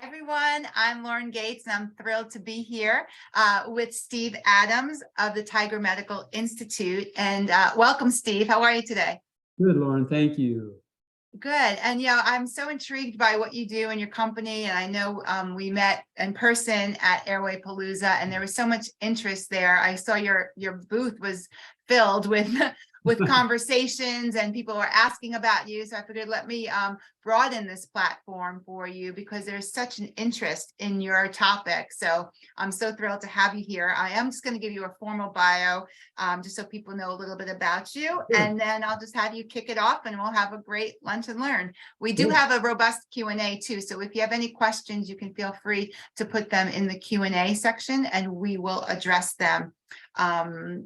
Everyone, I'm Lauren Gates, and I'm thrilled to be here with Steve Adams of the Tiger Medical Institute. And welcome, Steve. How are you today? Good, Lauren. Thank you. Good. And, I'm so intrigued by what you do in your company. And I know we met in person at Airway Palooza, and there was so much interest there. I saw your booth was filled with with conversations, and people were asking about you. So I figured, let me broaden this platform for you because there's such an interest in your topic. So I'm so thrilled to have you here. I am just going to give you a formal bio just so people know a little bit about you. Sure. And then I'll just have you kick it off and we'll have a great lunch and learn. We do have a robust Q&A too. So if you have any questions, you can feel free to put them in the Q&A section and we will address them.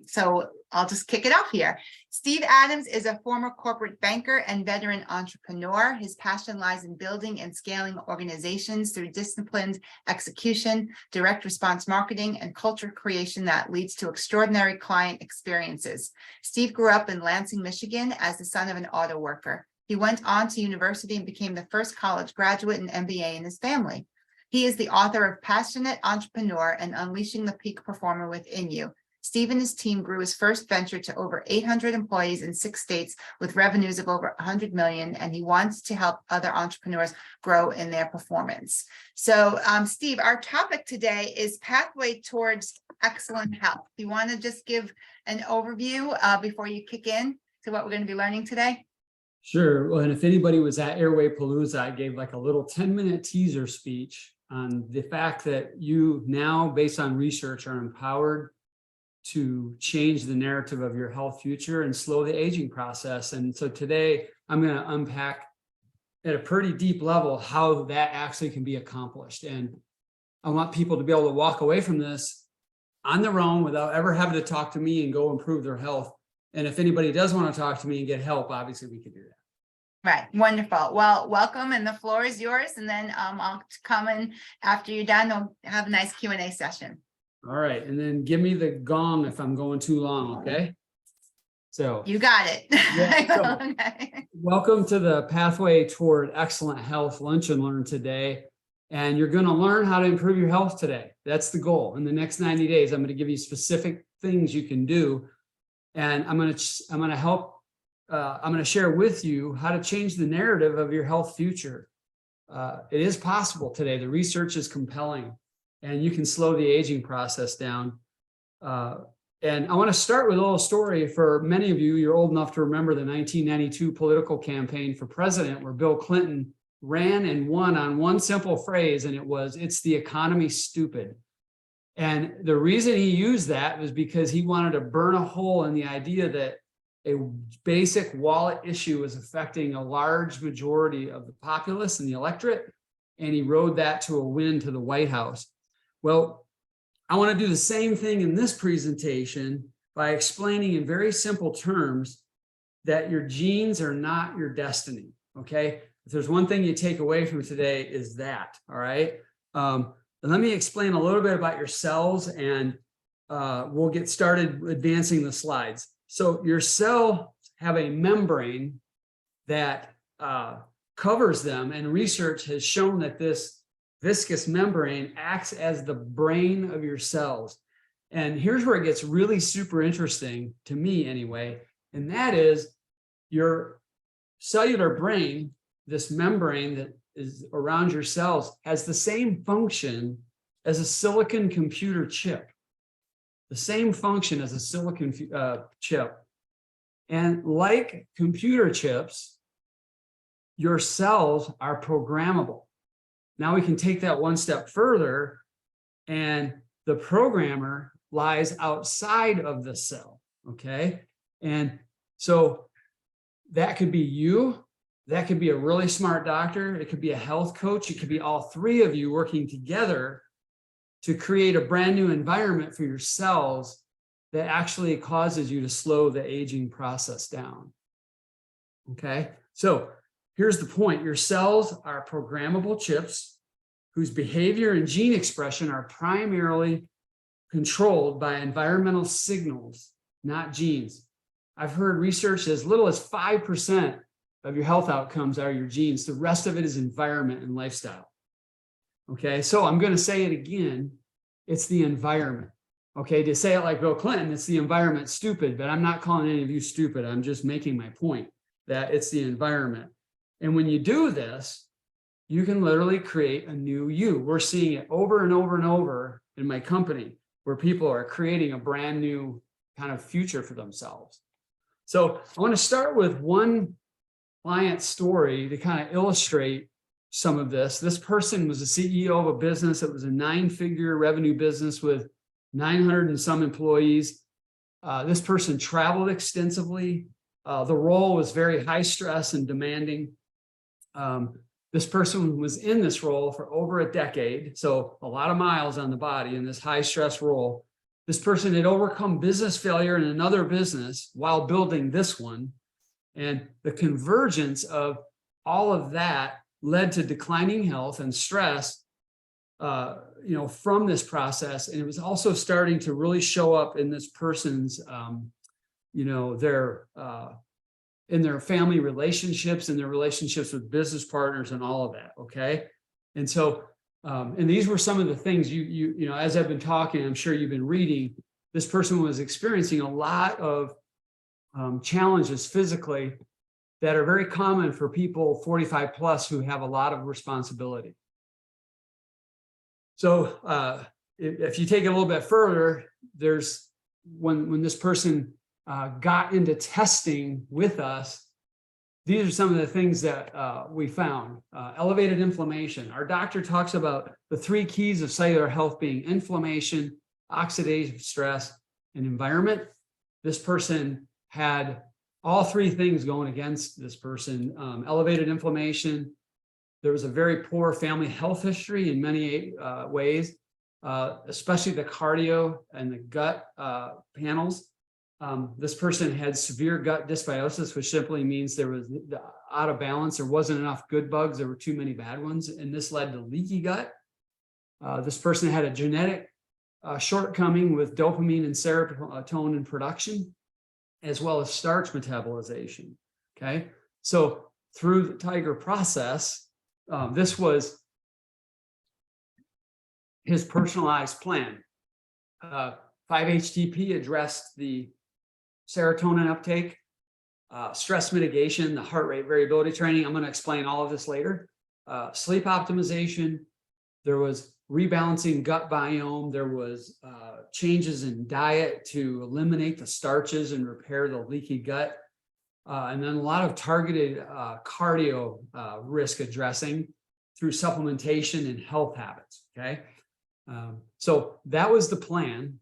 So I'll just kick it off here. Steve Adams is a former corporate banker and veteran entrepreneur. His passion lies in building and scaling organizations through disciplined execution, direct response marketing, and culture creation that leads to extraordinary client experiences. Steve grew up in Lansing, Michigan as the son of an auto worker. He went on to university and became the first college graduate and MBA in his family. He is the author of Passionate Entrepreneur and Unleashing the Peak Performer Within You. Steve and his team grew his first venture to over 800 employees in 6 states with revenues of over 100 million, and he wants to help other entrepreneurs grow in their performance. So, Steve, our topic today is pathway towards excellent health. Do you want to just give an overview before you kick in to what we're going to be learning today? Sure. Well, and if anybody was at Airway Palooza, I gave like a little 10-minute teaser speech on the fact that you now, based on research, are empowered to change the narrative of your health future and slow the aging process. And so today I'm going to unpack at a pretty deep level how that actually can be accomplished. And I want people to be able to walk away from this on their own without ever having to talk to me and go improve their health. And if anybody does want to talk to me and get help, obviously we can do that. Right. Wonderful. Well, welcome. And the floor is yours. And then I'll come in after you're done. We'll have a nice Q&A session. All right. And then give me the gong if I'm going too long. Okay. So you got it. Yeah, so okay. Welcome to the Pathway Toward Excellent Health Lunch and Learn today. And you're going to learn how to improve your health today. That's the goal. In the next 90 days, I'm going to give you specific things you can do. And I'm going to share with you how to change the narrative of your health future. It is possible today. The research is compelling. And you can slow the aging process down. And I want to start with a little story. For many of you, you're old enough to remember the 1992 political campaign for president where Bill Clinton ran and won on one simple phrase, and it was, "It's the economy, stupid." And the reason he used that was because he wanted to burn a hole in the idea that a basic wallet issue was affecting a large majority of the populace and the electorate, and he rode that to a win to the White House. Well, I want to do the same thing in this presentation by explaining in very simple terms that your genes are not your destiny, okay? If there's one thing you take away from today is that, all right? Let me explain a little bit about your cells and we'll get started advancing the slides. So your cells have a membrane that covers them, and research has shown that this viscous membrane acts as the brain of your cells. And here's where it gets really super interesting, to me anyway, and that is your cellular brain, this membrane that is around your cells, has the same function as a silicon computer chip. The same function as a silicon chip. And like computer chips, your cells are programmable. Now we can take that one step further, and the programmer lies outside of the cell, okay? And so that could be you, that could be a really smart doctor, it could be a health coach, it could be all three of you working together to create a brand new environment for your cells that actually causes you to slow the aging process down, okay? So here's the point. Your cells are programmable chips whose behavior and gene expression are primarily controlled by environmental signals, not genes. I've heard research as little as 5% of your health outcomes are your genes. The rest of it is environment and lifestyle. Okay, so I'm going to say it again. It's the environment. Okay, to say it like Bill Clinton, it's the environment stupid, but I'm not calling any of you stupid. I'm just making my point that it's the environment. And when you do this, you can literally create a new you. We're seeing it over and over and over in my company where people are creating a brand new kind of future for themselves. So I want to start with one client story to kind of illustrate some of this. This person was the CEO of a business that was a 9-figure revenue business with 900 and some employees. This person traveled extensively. The role was very high stress and demanding. This person was in this role for over a decade, so a lot of miles on the body in this high stress role. This person had overcome business failure in another business while building this one. And the convergence of all of that led to declining health and stress, from this process. And it was also starting to really show up in this person's, in their family relationships and their relationships with business partners and all of that. Okay. And so, and these were some of the things as I've been talking, I'm sure you've been reading, this person was experiencing a lot of challenges physically that are very common for people 45 plus who have a lot of responsibility. So if you take it a little bit further, there's when this person got into testing with us, these are some of the things that we found. Elevated inflammation. Our doctor talks about the 3 keys of cellular health being inflammation, oxidative stress, and environment. This person had all 3 things going against this person. Elevated inflammation. There was a very poor family health history in many ways, especially the cardio and the gut panels. This person had severe gut dysbiosis, which simply means there was out of balance. There wasn't enough good bugs. There were too many bad ones. And this led to leaky gut. This person had a genetic shortcoming with dopamine and serotonin production, as well as starch metabolization. Okay. So through the Tiger process, this was his personalized plan. 5-HTP addressed the serotonin uptake, stress mitigation, the heart rate variability training. I'm going to explain all of this later. Sleep optimization. There was rebalancing gut biome. There was changes in diet to eliminate the starches and repair the leaky gut. And then a lot of targeted cardio risk addressing through supplementation and health habits. Okay. So that was the plan.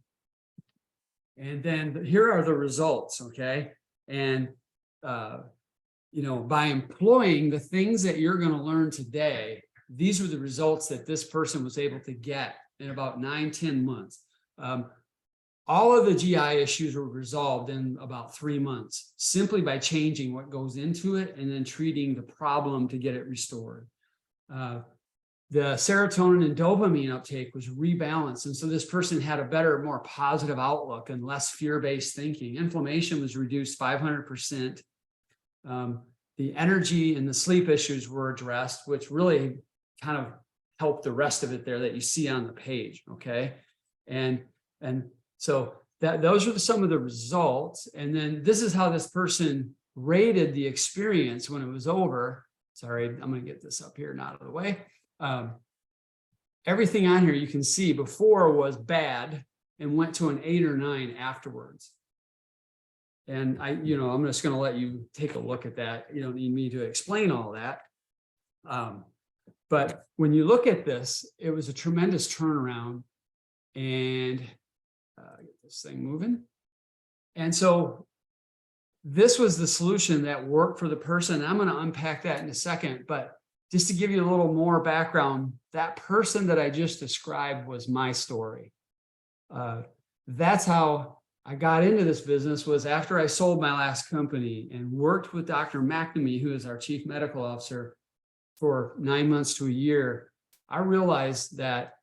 And then here are the results. Okay. And, by employing the things that you're going to learn today, these were the results that this person was able to get in about 9-10 months. All of the GI issues were resolved in about 3 months, simply by changing what goes into it and then treating the problem to get it restored. The serotonin and dopamine uptake was rebalanced. And so this person had a better, more positive outlook and less fear-based thinking. Inflammation was reduced 500%. The energy and the sleep issues were addressed, which really kind of helped the rest of it there that you see on the page. Okay. And so those are some of the results. And then this is how this person rated the experience when it was over. Sorry, I'm going to get this up here and out of the way. Everything on here you can see before was bad and went to an 8 or 9 afterwards. And I'm just going to let you take a look at that. You don't need me to explain all that. But when you look at this, it was a tremendous turnaround. And get this thing moving. And so this was the solution that worked for the person. I'm going to unpack that in a second, but just to give you a little more background, that person that I just described was my story. That's how I got into this business, was after I sold my last company and worked with Dr. McNamee, who is our chief medical officer, for 9 months to a year. I realized that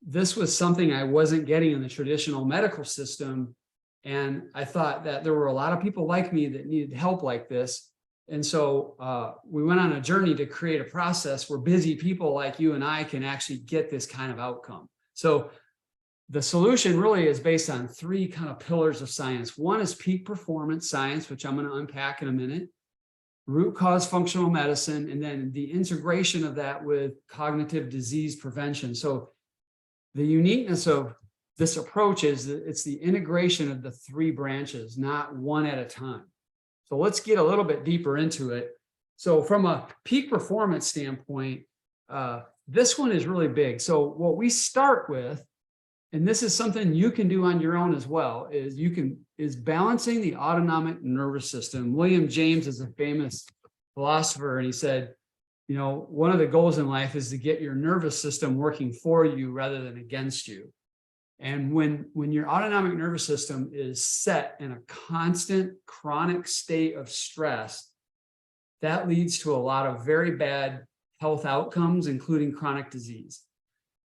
this was something I wasn't getting in the traditional medical system. And I thought that there were a lot of people like me that needed help like this. And so we went on a journey to create a process where busy people like you and I can actually get this kind of outcome. So the solution really is based on three kind of pillars of science. One is peak performance science, which I'm going to unpack in a minute, root cause functional medicine, and then the integration of that with cognitive disease prevention. So the uniqueness of this approach is that it's the integration of the three branches, not one at a time. So let's get a little bit deeper into it. So from a peak performance standpoint, this one is really big. So what we start with, and this is something you can do on your own as well, is balancing the autonomic nervous system. William James is a famous philosopher, and he said, you know, one of the goals in life is to get your nervous system working for you rather than against you. And when your autonomic nervous system is set in a constant chronic state of stress, that leads to a lot of very bad health outcomes, including chronic disease.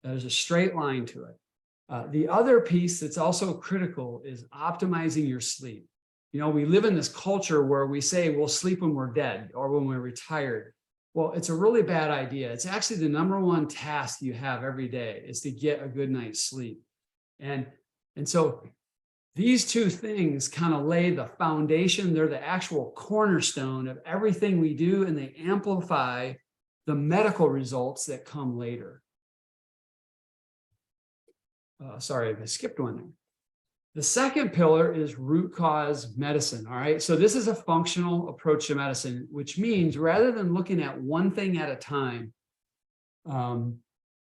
There's a straight line to it. The other piece that's also critical is optimizing your sleep. You know, we live in this culture where we say we'll sleep when we're dead or when we're retired. Well, it's a really bad idea. It's actually the number one task you have every day is to get a good night's sleep. And so these two things kind of lay the foundation. They're the actual cornerstone of everything we do, and they amplify the medical results that come later. Sorry, I skipped one there. The second pillar is root cause medicine. All right. So this is a functional approach to medicine, which means rather than looking at one thing at a time,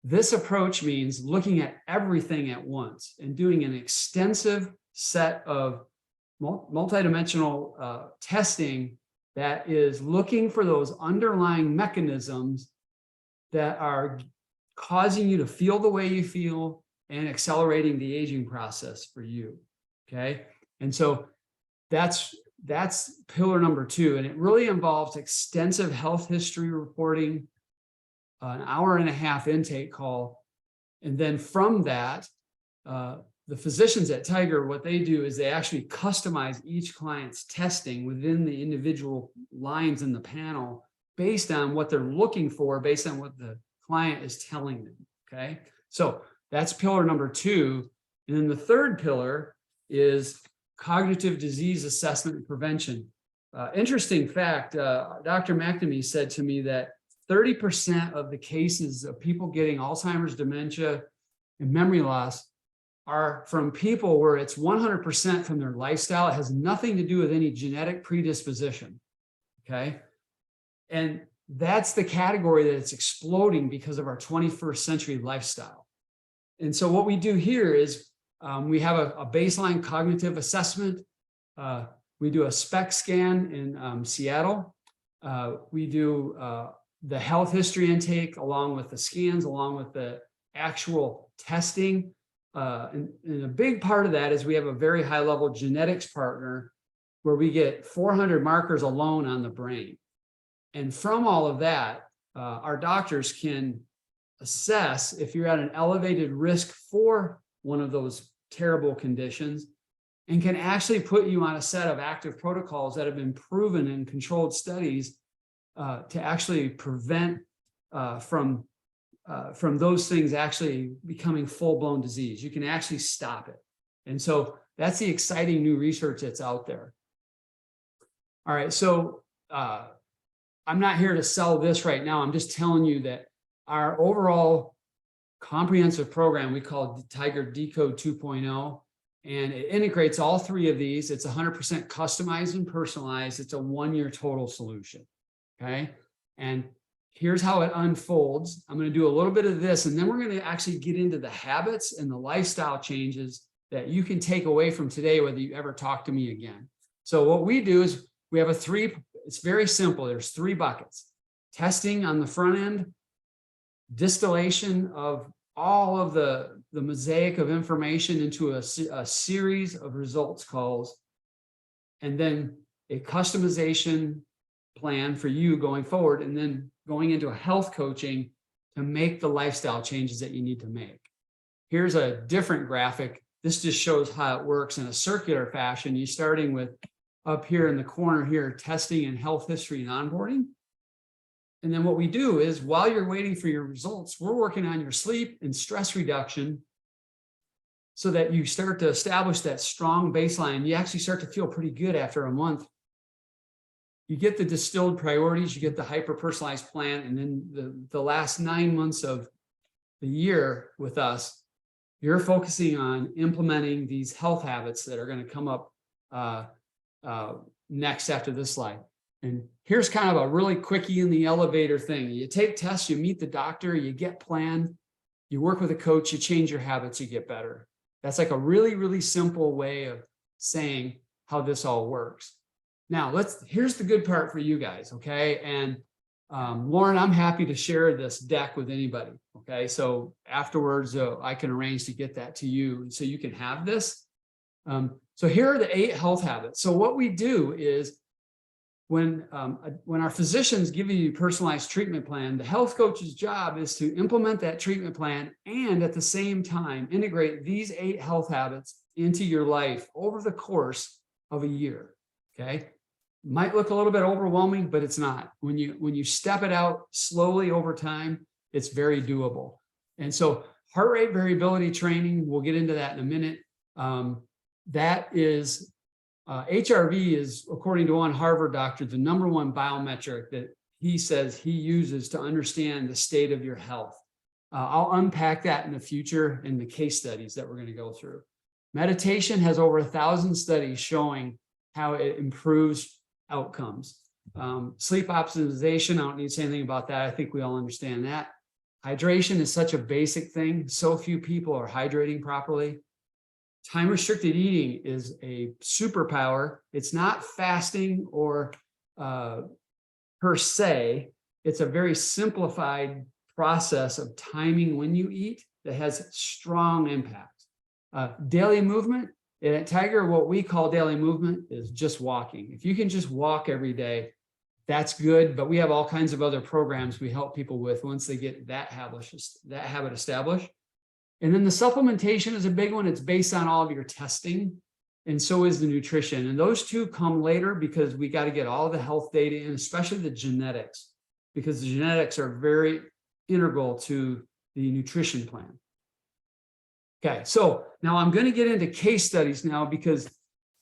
this approach means looking at everything at once and doing an extensive set of multidimensional testing that is looking for those underlying mechanisms that are causing you to feel the way you feel and accelerating the aging process for you. Okay. And so that's pillar number two. And it really involves extensive health history reporting, an 1.5-hour intake call. And then from that, the physicians at Tiger, what they do is they actually customize each client's testing within the individual lines in the panel based on what they're looking for, based on what the client is telling them. Okay. So that's pillar number two. And then the third pillar is cognitive disease assessment and prevention. Interesting fact, Dr. McNamee said to me that 30% of the cases of people getting Alzheimer's, dementia, and memory loss are from people where it's 100% from their lifestyle. It has nothing to do with any genetic predisposition. Okay. And that's the category that it's exploding because of our 21st century lifestyle. And so what we do here is we have a baseline cognitive assessment. We do a SPECT scan in Seattle. We do the health history intake along with the scans, along with the actual testing. And a big part of that is we have a very high level genetics partner where we get 400 markers alone on the brain. And from all of that, our doctors can assess if you're at an elevated risk for one of those terrible conditions and can actually put you on a set of active protocols that have been proven in controlled studies to actually prevent from those things actually becoming full-blown disease. You can actually stop it. And so that's the exciting new research that's out there. All right, so I'm not here to sell this right now. I'm just telling you that our overall comprehensive program, we call Tiger Decode 2.0, and it integrates all three of these. It's 100% customized and personalized. It's a 1-year total solution, okay? And here's how it unfolds. I'm going to do a little bit of this, and then we're going to actually get into the habits and the lifestyle changes that you can take away from today, whether you ever talk to me again. So what we do is we have it's very simple. There's 3 buckets: testing on the front end, distillation of all of the mosaic of information into a series of results calls, and then a customization plan for you going forward, and then going into a health coaching to make the lifestyle changes that you need to make. Here's a different graphic. This just shows how it works in a circular fashion. You're starting with up here in the corner here, testing and health history and onboarding. And then what we do is while you're waiting for your results, we're working on your sleep and stress reduction so that you start to establish that strong baseline. You actually start to feel pretty good after a month. You get the distilled priorities, you get the hyper-personalized plan, and then the last 9 months of the year with us, you're focusing on implementing these health habits that are going to come up next after this slide. And here's kind of a really quickie in the elevator thing. You take tests, you meet the doctor, you get planned, you work with a coach, you change your habits, you get better. That's like a really, really simple way of saying how this all works. Now, here's the good part for you guys, okay? And Lauren, I'm happy to share this deck with anybody, okay? So afterwards, I can arrange to get that to you so you can have this. So here are the 8 health habits. So what we do is when our physicians give you a personalized treatment plan, the health coach's job is to implement that treatment plan and at the same time integrate these 8 health habits into your life over the course of a year, okay? Might look a little bit overwhelming, but it's not. When you step it out slowly over time, it's very doable. And so heart rate variability training, we'll get into that in a minute. That is HRV is, according to one Harvard doctor, the #1 biometric that he says he uses to understand the state of your health. I'll unpack that in the future in the case studies that we're going to go through. Meditation has over 1,000 studies showing how it improves outcomes. Sleep optimization, I don't need to say anything about that. I think we all understand that. Hydration is such a basic thing. So few people are hydrating properly. Time-restricted eating is a superpower. It's not fasting or per se. It's a very simplified process of timing when you eat that has strong impact. Daily movement. At Tiger, what we call daily movement is just walking. If you can just walk every day, that's good. But we have all kinds of other programs we help people with once they get that habit established. And then the supplementation is a big one. It's based on all of your testing, and so is the nutrition. And those two come later because we got to get all the health data in, especially the genetics, because the genetics are very integral to the nutrition plan. Okay, so now I'm going to get into case studies now, because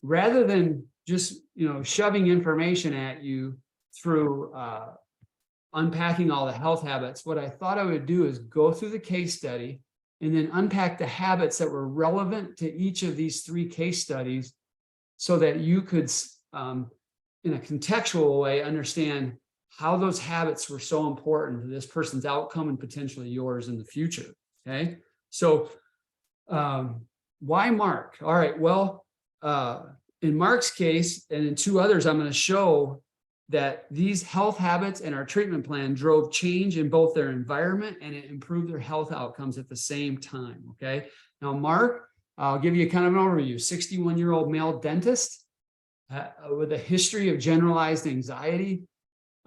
rather than just shoving information at you through unpacking all the health habits, what I thought I would do is go through the case study and then unpack the habits that were relevant to each of these 3 case studies so that you could, in a contextual way, understand how those habits were so important to this person's outcome and potentially yours in the future, okay? So why Mark? All right, well, in Mark's case and in 2 others, I'm going to show that these health habits and our treatment plan drove change in both their environment and it improved their health outcomes at the same time, okay? Now, Mark, I'll give you kind of an overview. 61-year-old male dentist with a history of generalized anxiety,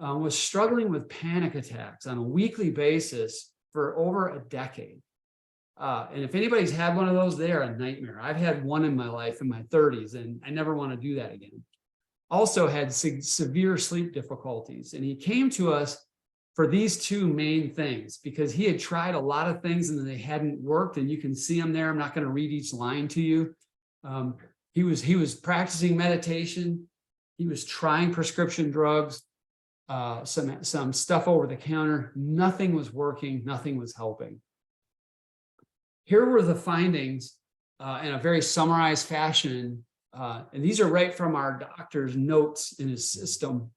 was struggling with panic attacks on a weekly basis for over a decade. And if anybody's had one of those, they are a nightmare. I've had one in my life in my 30s, and I never want to do that again. Also had severe sleep difficulties. And he came to us for these 2 main things because he had tried a lot of things and they hadn't worked. And you can see them there. I'm not going to read each line to you. He was practicing meditation. He was trying prescription drugs, some stuff over the counter. Nothing was working. Nothing was helping. Here were the findings in a very summarized fashion. And these are right from our doctor's notes in his system.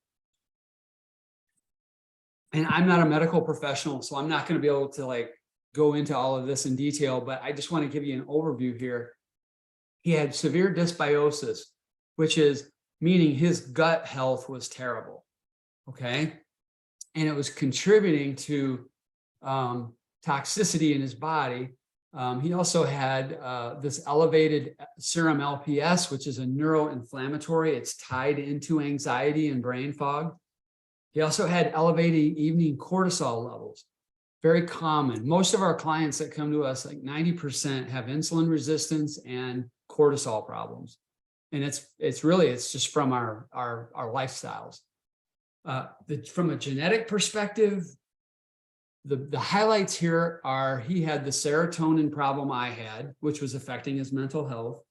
And I'm not a medical professional, so I'm not going to be able to go into all of this in detail, but I just want to give you an overview here. He had severe dysbiosis, which is meaning his gut health was terrible. Okay. And it was contributing to toxicity in his body. He also had this elevated serum LPS, which is a neuroinflammatory. It's tied into anxiety and brain fog. He also had elevated evening cortisol levels, very common. Most of our clients that come to us, like 90%, have insulin resistance and cortisol problems. And it's just from our lifestyles. From a genetic perspective, the highlights here are he had the serotonin problem I had, which was affecting his mental health.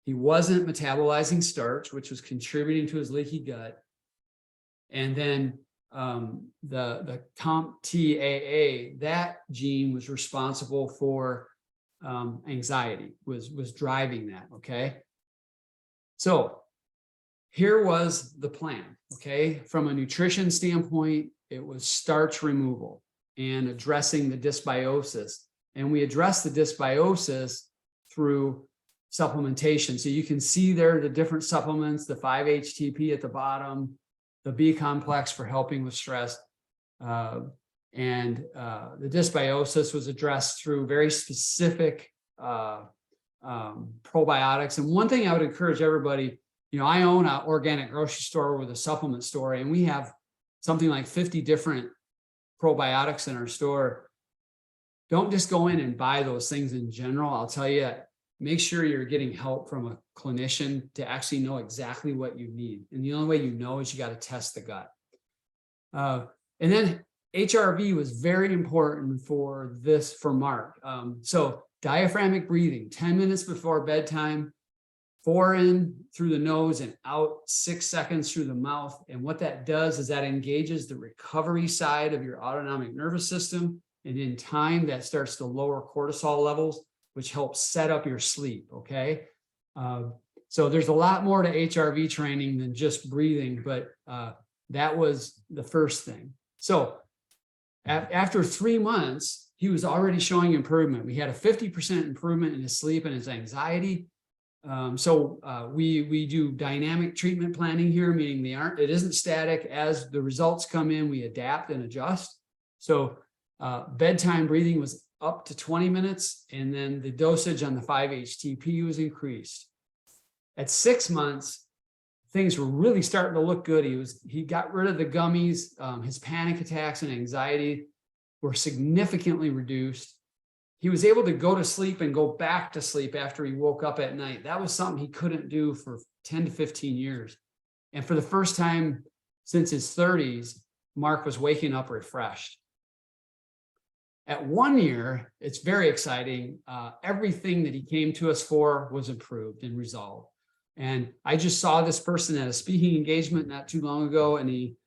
He wasn't metabolizing starch, which was contributing to his leaky gut. And then the CompTAA, that gene was responsible for anxiety, was driving that, okay? So here was the plan, okay? From a nutrition standpoint, it was starch removal and addressing the dysbiosis. And we addressed the dysbiosis through supplementation. So you can see there the different supplements, the 5-HTP at the bottom, the B complex for helping with stress. The dysbiosis was addressed through very specific probiotics. And one thing I would encourage everybody, I own an organic grocery store with a supplement store, and we have something like 50 different probiotics in our store. Don't just go in and buy those things in general. I'll tell you, make sure you're getting help from a clinician to actually know exactly what you need. And the only way you know is you got to test the gut. And then HRV was very important for Mark. So diaphragmatic breathing, 10 minutes before bedtime, 4 in through the nose and out 6 seconds through the mouth. And what that does is that engages the recovery side of your autonomic nervous system. And in time, that starts to lower cortisol levels, which helps set up your sleep, okay? So there's a lot more to HRV training than just breathing, but that was the first thing. So after 3 months, he was already showing improvement. We had a 50% improvement in his sleep and his anxiety. We do dynamic treatment planning here, meaning it isn't static. As the results come in, we adapt and adjust. So bedtime breathing was up to 20 minutes, and then the dosage on the 5-HTP was increased. At 6 months, things were really starting to look good. He got rid of the gummies. His panic attacks and anxiety were significantly reduced. He was able to go to sleep and go back to sleep after he woke up at night. That was something he couldn't do for 10 to 15 years. And for the first time since his 30s, Mark was waking up refreshed. At 1 year, it's very exciting. Everything that he came to us for was improved and resolved. And I just saw this person at a speaking engagement not too long ago, and he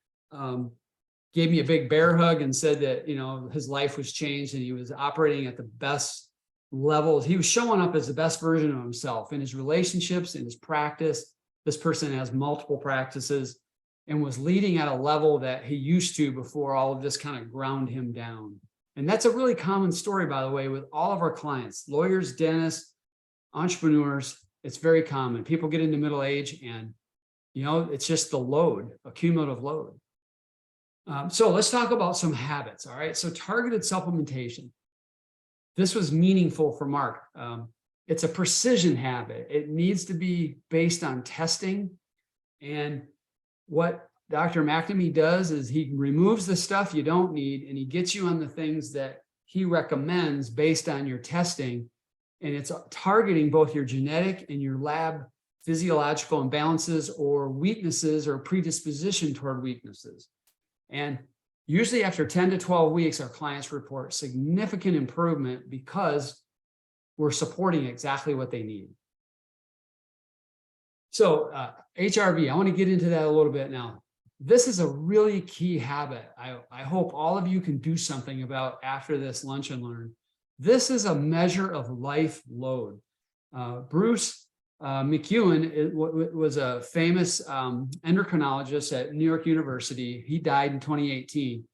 gave me a big bear hug and said that, his life was changed and he was operating at the best levels. He was showing up as the best version of himself in his relationships, in his practice. This person has multiple practices and was leading at a level that he used to before all of this kind of ground him down. And that's a really common story, by the way, with all of our clients, lawyers, dentists, entrepreneurs. It's very common. People get into middle age and, it's just the load, a cumulative load. So let's talk about some habits. All right. So targeted supplementation. This was meaningful for Mark. It's a precision habit. It needs to be based on testing. And what Dr. McNamee does is he removes the stuff you don't need and he gets you on the things that he recommends based on your testing. And it's targeting both your genetic and your lab physiological imbalances or weaknesses or predisposition toward weaknesses. And usually after 10 to 12 weeks, our clients report significant improvement because we're supporting exactly what they need. So HRV, I want to get into that a little bit now. This is a really key habit. I hope all of you can do something about after this lunch and learn. This is a measure of life load. Bruce McEwen was a famous endocrinologist at New York University. He died in 2018,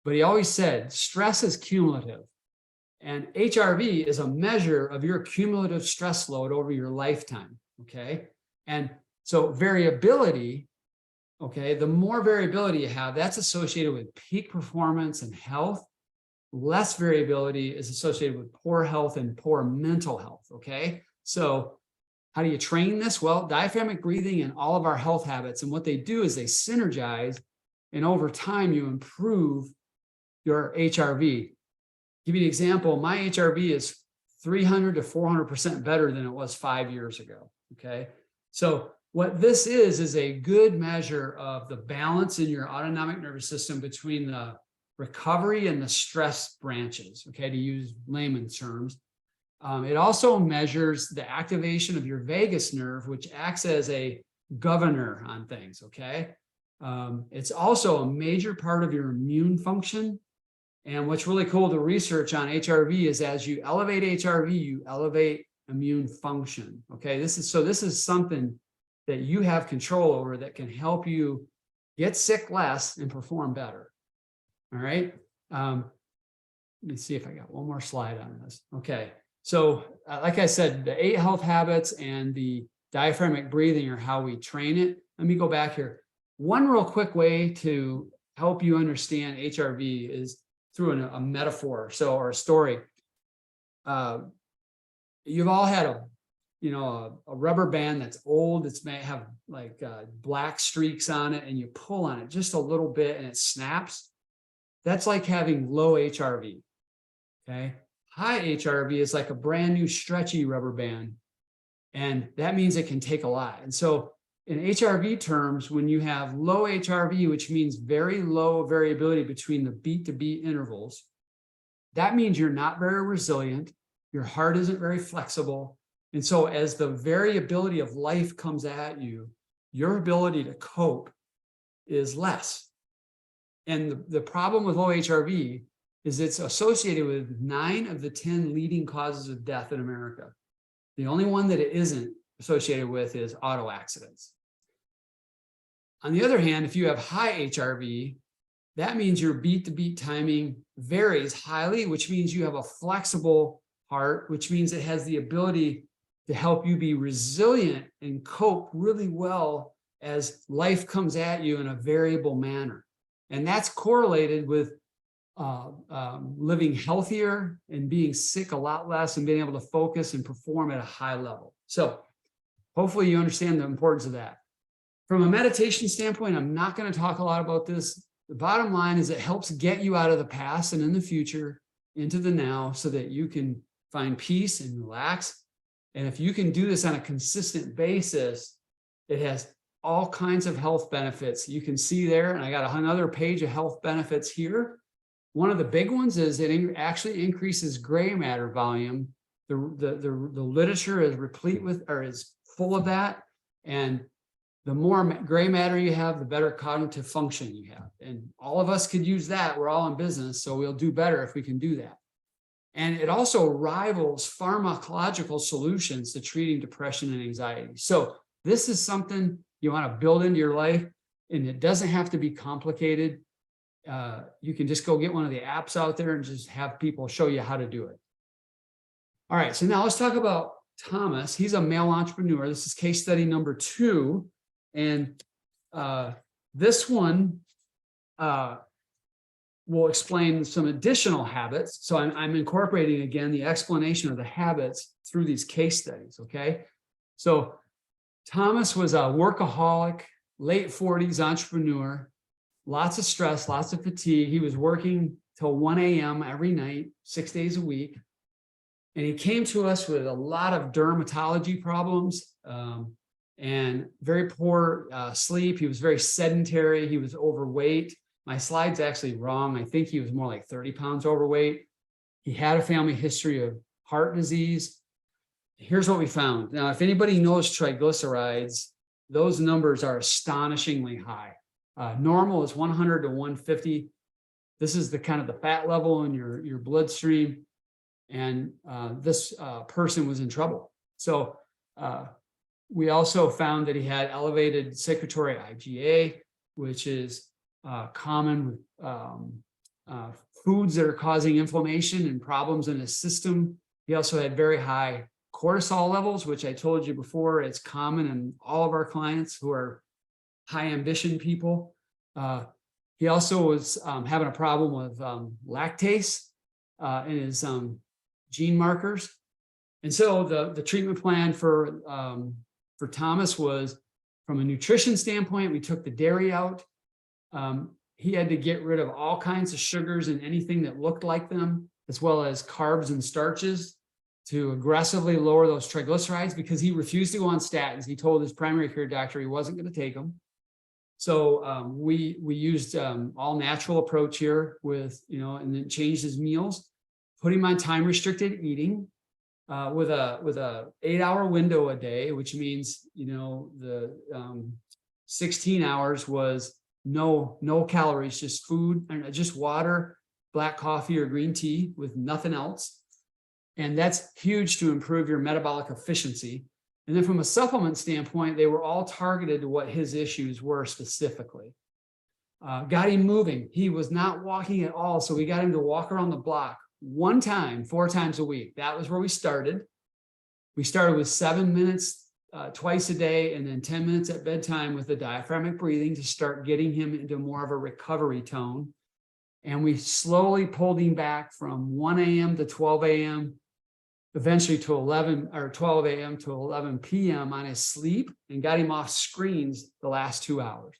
but he always said stress is cumulative, and HRV is a measure of your cumulative stress load over your lifetime. Okay, and so variability. Okay, the more variability you have, that's associated with peak performance and health. Less variability is associated with poor health and poor mental health. Okay, so how do you train this? Well, diaphragmatic breathing and all of our health habits, and what they do is they synergize, and over time you improve your HRV. Give you an example. My HRV is 300 to 400% better than it was 5 years ago. Okay, So what this is a good measure of the balance in your autonomic nervous system between the recovery and the stress branches, okay, to use layman's terms. It also measures the activation of your vagus nerve, which acts as a governor on things, okay? It's also a major part of your immune function. And what's really cool to research on HRV is as you elevate HRV, you elevate immune function, okay? This is something that you have control over that can help you get sick less and perform better, all right? Let me see if I got one more slide on this. Okay, so like I said, the 8 health habits and the diaphragmatic breathing are how we train it. Let me go back here. One real quick way to help you understand HRV is through a metaphor, or a story. You've all had a rubber band that's old. It's may have like black streaks on it, and you pull on it just a little bit and it snaps. That's like having low HRV. Okay. High HRV is like a brand new stretchy rubber band. And that means it can take a lot. And so in HRV terms, when you have low HRV, which means very low variability between the beat to beat intervals, that means you're not very resilient. Your heart isn't very flexible. And so as the variability of life comes at you, your ability to cope is less. And the problem with low HRV is it's associated with 9 of the 10 leading causes of death in America. The only one that it isn't associated with is auto accidents. On the other hand, if you have high HRV, that means your beat-to-beat timing varies highly, which means you have a flexible heart, which means it has the ability to help you be resilient and cope really well as life comes at you in a variable manner. And that's correlated with living healthier and being sick a lot less and being able to focus and perform at a high level. So hopefully you understand the importance of that. From a meditation standpoint, I'm not going to talk a lot about this. The bottom line is it helps get you out of the past and in the future into the now so that you can find peace and relax. And if you can do this on a consistent basis, it has all kinds of health benefits. You can see there, and I got another page of health benefits here. One of the big ones is it actually increases gray matter volume. The literature is replete with, or is full of that. And the more gray matter you have, the better cognitive function you have. And all of us could use that. We're all in business, so we'll do better if we can do that. And it also rivals pharmacological solutions to treating depression and anxiety. So this is something you want to build into your life, and it doesn't have to be complicated. You can just go get one of the apps out there and just have people show you how to do it. All right, so now let's talk about Thomas. He's a male entrepreneur. This is case study number 2. And this one will explain some additional habits. So I'm incorporating, again, the explanation of the habits through these case studies, okay? So Thomas was a workaholic, late 40s entrepreneur, lots of stress, lots of fatigue. He was working till 1 a.m. every night, 6 days a week. And he came to us with a lot of dermatology problems and very poor sleep. He was very sedentary. He was overweight. My slide's actually wrong. I think he was more like 30 pounds overweight. He had a family history of heart disease. Here's what we found. Now, if anybody knows triglycerides, those numbers are astonishingly high. Normal is 100 to 150. This is the kind of the fat level in your bloodstream. And this person was in trouble. So we also found that he had elevated secretory IgA, which is common with foods that are causing inflammation and problems in his system. He also had very high cortisol levels, which I told you before, it's common in all of our clients who are high ambition people. He also was having a problem with lactase in his gene markers. And so the treatment plan for Thomas was, from a nutrition standpoint, we took the dairy out. He had to get rid of all kinds of sugars and anything that looked like them, as well as carbs and starches to aggressively lower those triglycerides because he refused to go on statins. He told his primary care doctor he wasn't going to take them. So we used all natural approach here with, and then changed his meals, put him on time restricted eating with a 8-hour window a day, which means, the 16 hours was no calories, just food, and just water, black coffee or green tea with nothing else. And that's huge to improve your metabolic efficiency. And then from a supplement standpoint, they were all targeted to what his issues were specifically. Got him moving. He was not walking at all. So we got him to walk around the block 4 times a week. That was where we started. We started with 7 minutes twice a day and then 10 minutes at bedtime with the diaphragmatic breathing to start getting him into more of a recovery tone. And we slowly pulled him back from 1 a.m. to 12 a.m., eventually to 12 a.m. to 11 p.m. on his sleep, and got him off screens the last 2 hours.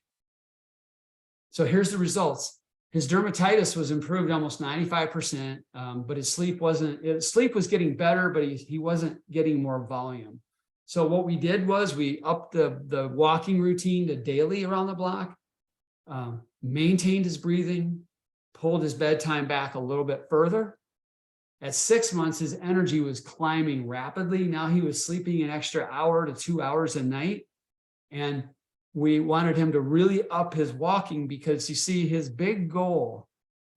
So here's the results. His dermatitis was improved almost 95%, but his sleep was getting better, but he wasn't getting more volume. So what we did was we upped the walking routine to daily around the block, maintained his breathing, pulled his bedtime back a little bit further. At 6 months, his energy was climbing rapidly. Now he was sleeping an extra hour to 2 hours a night. And we wanted him to really up his walking because you see, his big goal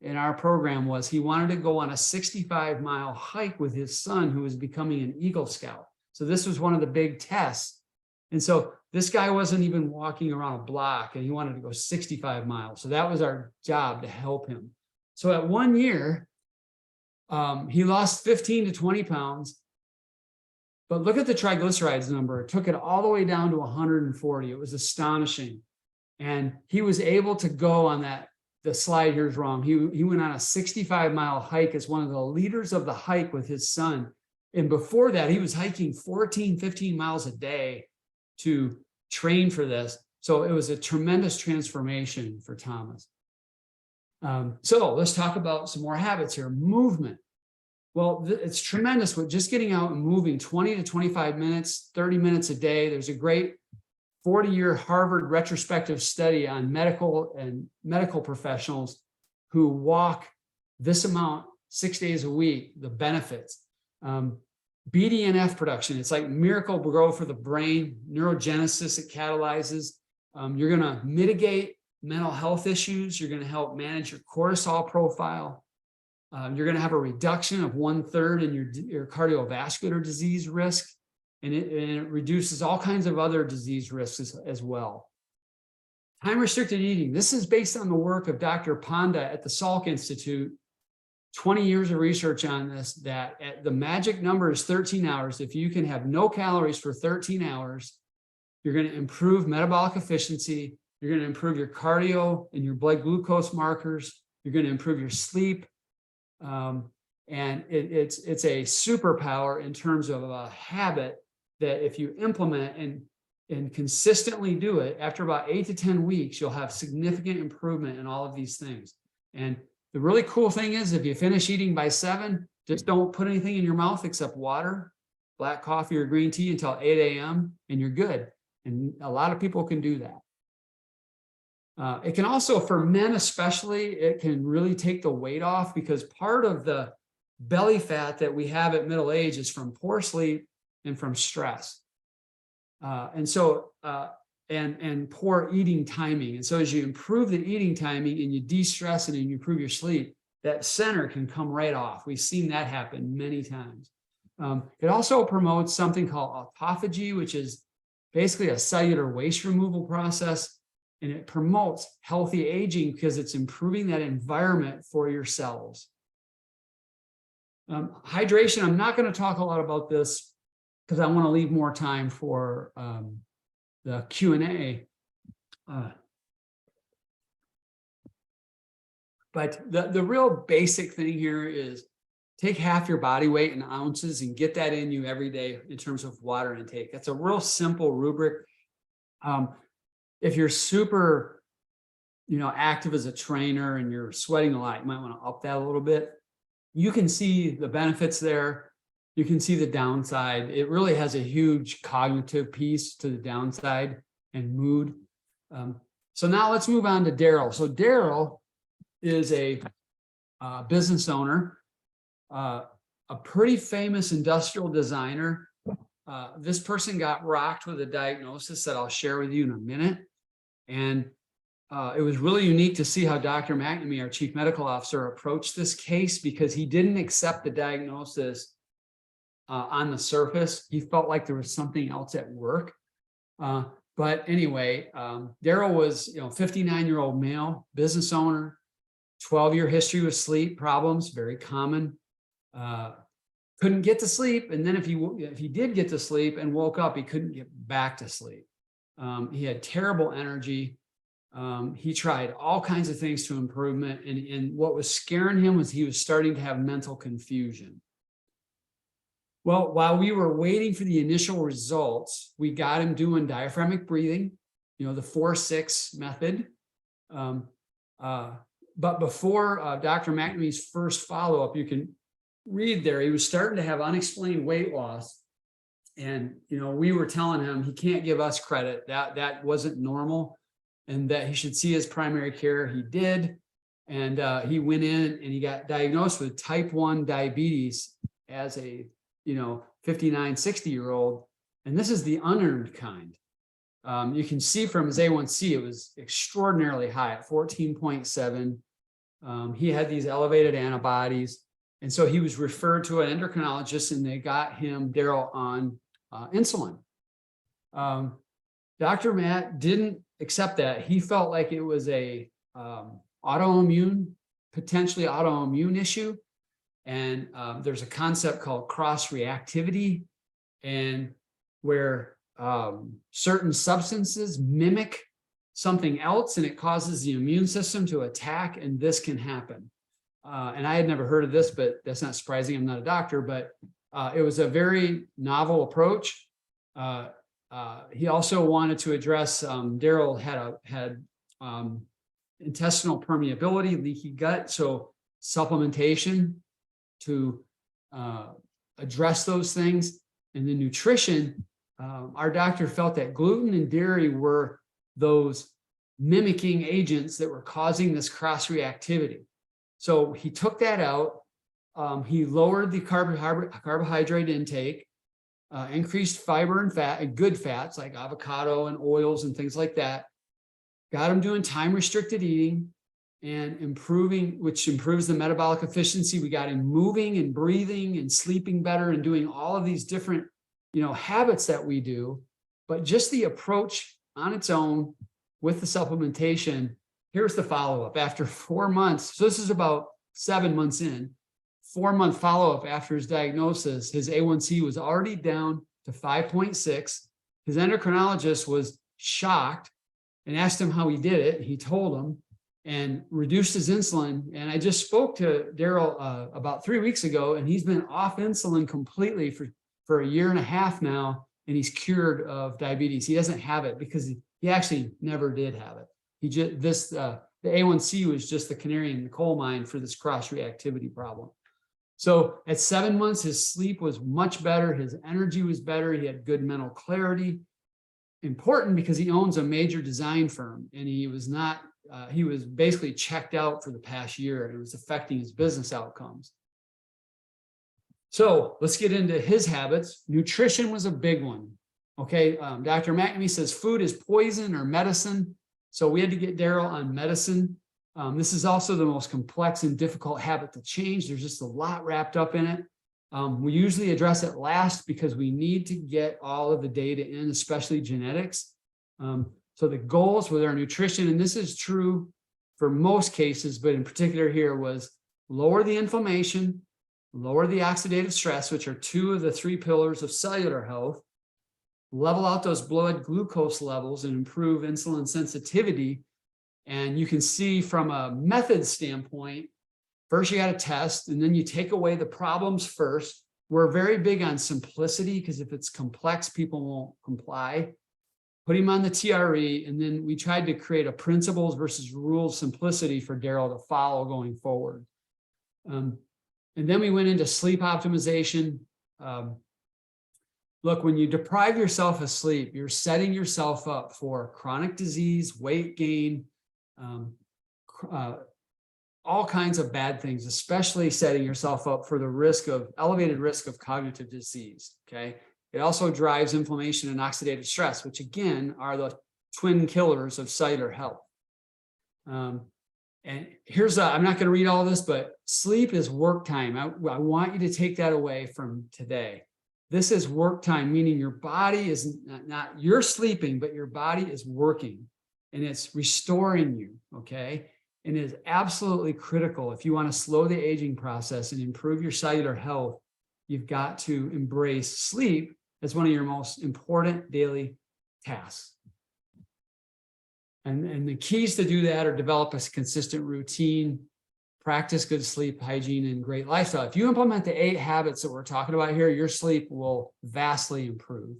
in our program was he wanted to go on a 65-mile hike with his son, who was becoming an Eagle Scout. So this was one of the big tests. And so this guy wasn't even walking around a block, and he wanted to go 65 miles. So that was our job, to help him. So at 1 year, he lost 15 to 20 pounds. But look at the triglycerides number. It took it all the way down to 140. It was astonishing. And he was able to go on the slide here is wrong. He went on a 65-mile hike as one of the leaders of the hike with his son. And before that, he was hiking 14, 15 miles a day to train for this. So it was a tremendous transformation for Thomas. So let's talk about some more habits here. Movement. Well, it's tremendous with just getting out and moving 20 to 25 minutes, 30 minutes a day. There's a great 40-year Harvard retrospective study on medical professionals who walk this amount 6 days a week, the benefits. BDNF production, it's like miracle growth for the brain, neurogenesis it catalyzes. You're going to mitigate mental health issues. You're going to help manage your cortisol profile. You're going to have a reduction of 1/3 in your cardiovascular disease risk, and it reduces all kinds of other disease risks as well. Time-restricted eating. This is based on the work of Dr. Panda at the Salk Institute. 20 years of research on this, that the magic number is 13 hours. If you can have no calories for 13 hours, you're going to improve metabolic efficiency. You're going to improve your cardio and your blood glucose markers. You're going to improve your sleep. And it's a superpower in terms of a habit that if you implement and consistently do it, after about 8 to 10 weeks, you'll have significant improvement in all of these things. And the really cool thing is, if you finish eating by 7, just don't put anything in your mouth except water, black coffee or green tea until 8 a.m. and you're good. And a lot of people can do that. It can also, for men especially, it can really take the weight off, because part of the belly fat that we have at middle age is from poor sleep and from stress. And poor eating timing. And so as you improve the eating timing and you de-stress it and you improve your sleep, that center can come right off. We've seen that happen many times. It also promotes something called autophagy, which is basically a cellular waste removal process. And it promotes healthy aging because it's improving that environment for your cells. Hydration, I'm not going to talk a lot about this because I want to leave more time for the Q&A. But the real basic thing here is take half your body weight in ounces and get that in you every day in terms of water intake. That's a real simple rubric. If you're super, active as a trainer and you're sweating a lot, you might want to up that a little bit. You can see the benefits there. you can see the downside. It really has a huge cognitive piece to the downside and mood. So now let's move on to Daryl. So Daryl is a business owner, a pretty famous industrial designer. This person got rocked with a diagnosis that I'll share with you in a minute. And it was really unique to see how Dr. McNamee, our chief medical officer, approached this case, because he didn't accept the diagnosis on the surface. He felt like there was something else at work. But anyway, Daryl was, 59-year-old male, business owner, 12-year history with sleep problems, very common. Couldn't get to sleep. And then if he did get to sleep and woke up, he couldn't get back to sleep. He had terrible energy. He tried all kinds of things to improvement. And what was scaring him was he was starting to have mental confusion. Well, while we were waiting for the initial results, we got him doing diaphragmatic breathing, the 4-6 method. But before Dr. McNamee's first follow-up, you can read there, he was starting to have unexplained weight loss. And, we were telling him he can't give us credit, that wasn't normal, and that he should see his primary care. He did. And he went in and he got diagnosed with type 1 diabetes as a 59, 60-year-old. And this is the unearned kind. You can see from his A1C, it was extraordinarily high at 14.7. He had these elevated antibodies. And so he was referred to an endocrinologist, and they got him, Daryl, on insulin. Dr. Matt didn't accept that. He felt like it was a potentially autoimmune issue. And there's a concept called cross-reactivity, and where certain substances mimic something else and it causes the immune system to attack, and this can happen. And I had never heard of this, but that's not surprising. I'm not a doctor, but it was a very novel approach. He also wanted to address, Daryl had intestinal permeability, leaky gut, so supplementation to address those things. And the nutrition, our doctor felt that gluten and dairy were those mimicking agents that were causing this cross-reactivity. So he took that out. He lowered the carbohydrate intake, increased fiber and fat, and good fats like avocado and oils and things like that. Got him doing time-restricted eating and which improves the metabolic efficiency. We got him moving and breathing and sleeping better and doing all of these different, habits that we do. But just the approach on its own with the supplementation, here's the follow-up after 4 months. So this is about 7 months in, 4-month follow-up after his diagnosis. His A1C was already down to 5.6. His endocrinologist was shocked and asked him how he did it. He told him, and reduced his insulin. And I just spoke to Daryl about 3 weeks ago, and he's been off insulin completely for 1.5 years now, and he's cured of diabetes. He doesn't have it because he actually never did have it. The A1C was just the canary in the coal mine for this cross-reactivity problem. So at 7 months, his sleep was much better. His energy was better. He had good mental clarity. Important because he owns a major design firm, and he was basically checked out for the past year, and it was affecting his business outcomes. So let's get into his habits. Nutrition was a big one. Okay. Dr. McNamee says food is poison or medicine. So we had to get Daryl on medicine. This is also the most complex and difficult habit to change. There's just a lot wrapped up in it. We usually address it last because we need to get all of the data in, especially genetics. So the goals with our nutrition, and this is true for most cases, but in particular here, was lower the inflammation, lower the oxidative stress, which are 2 of the 3 pillars of cellular health, level out those blood glucose levels and improve insulin sensitivity. And you can see from a method standpoint, first you got to test, and then you take away the problems first. We're very big on simplicity because if it's complex, people won't comply. Put him on the TRE, and then we tried to create a principles versus rules simplicity for Daryl to follow going forward. And then we went into sleep optimization. Look, when you deprive yourself of sleep, you're setting yourself up for chronic disease, weight gain, all kinds of bad things, especially setting yourself up for the elevated risk of cognitive disease. Okay. It also drives inflammation and oxidative stress, which again are the twin killers of cellular health. And here's I'm not going to read all this, but sleep is work time. I want you to take that away from today. This is work time, meaning your body is not you're sleeping, but your body is working and it's restoring you. Okay. And it is absolutely critical. If you want to slow the aging process and improve your cellular health, you've got to embrace sleep as one of your most important daily tasks. And the keys to do that are develop a consistent routine, practice good sleep hygiene, and great lifestyle. If you implement the 8 habits that we're talking about here, your sleep will vastly improve.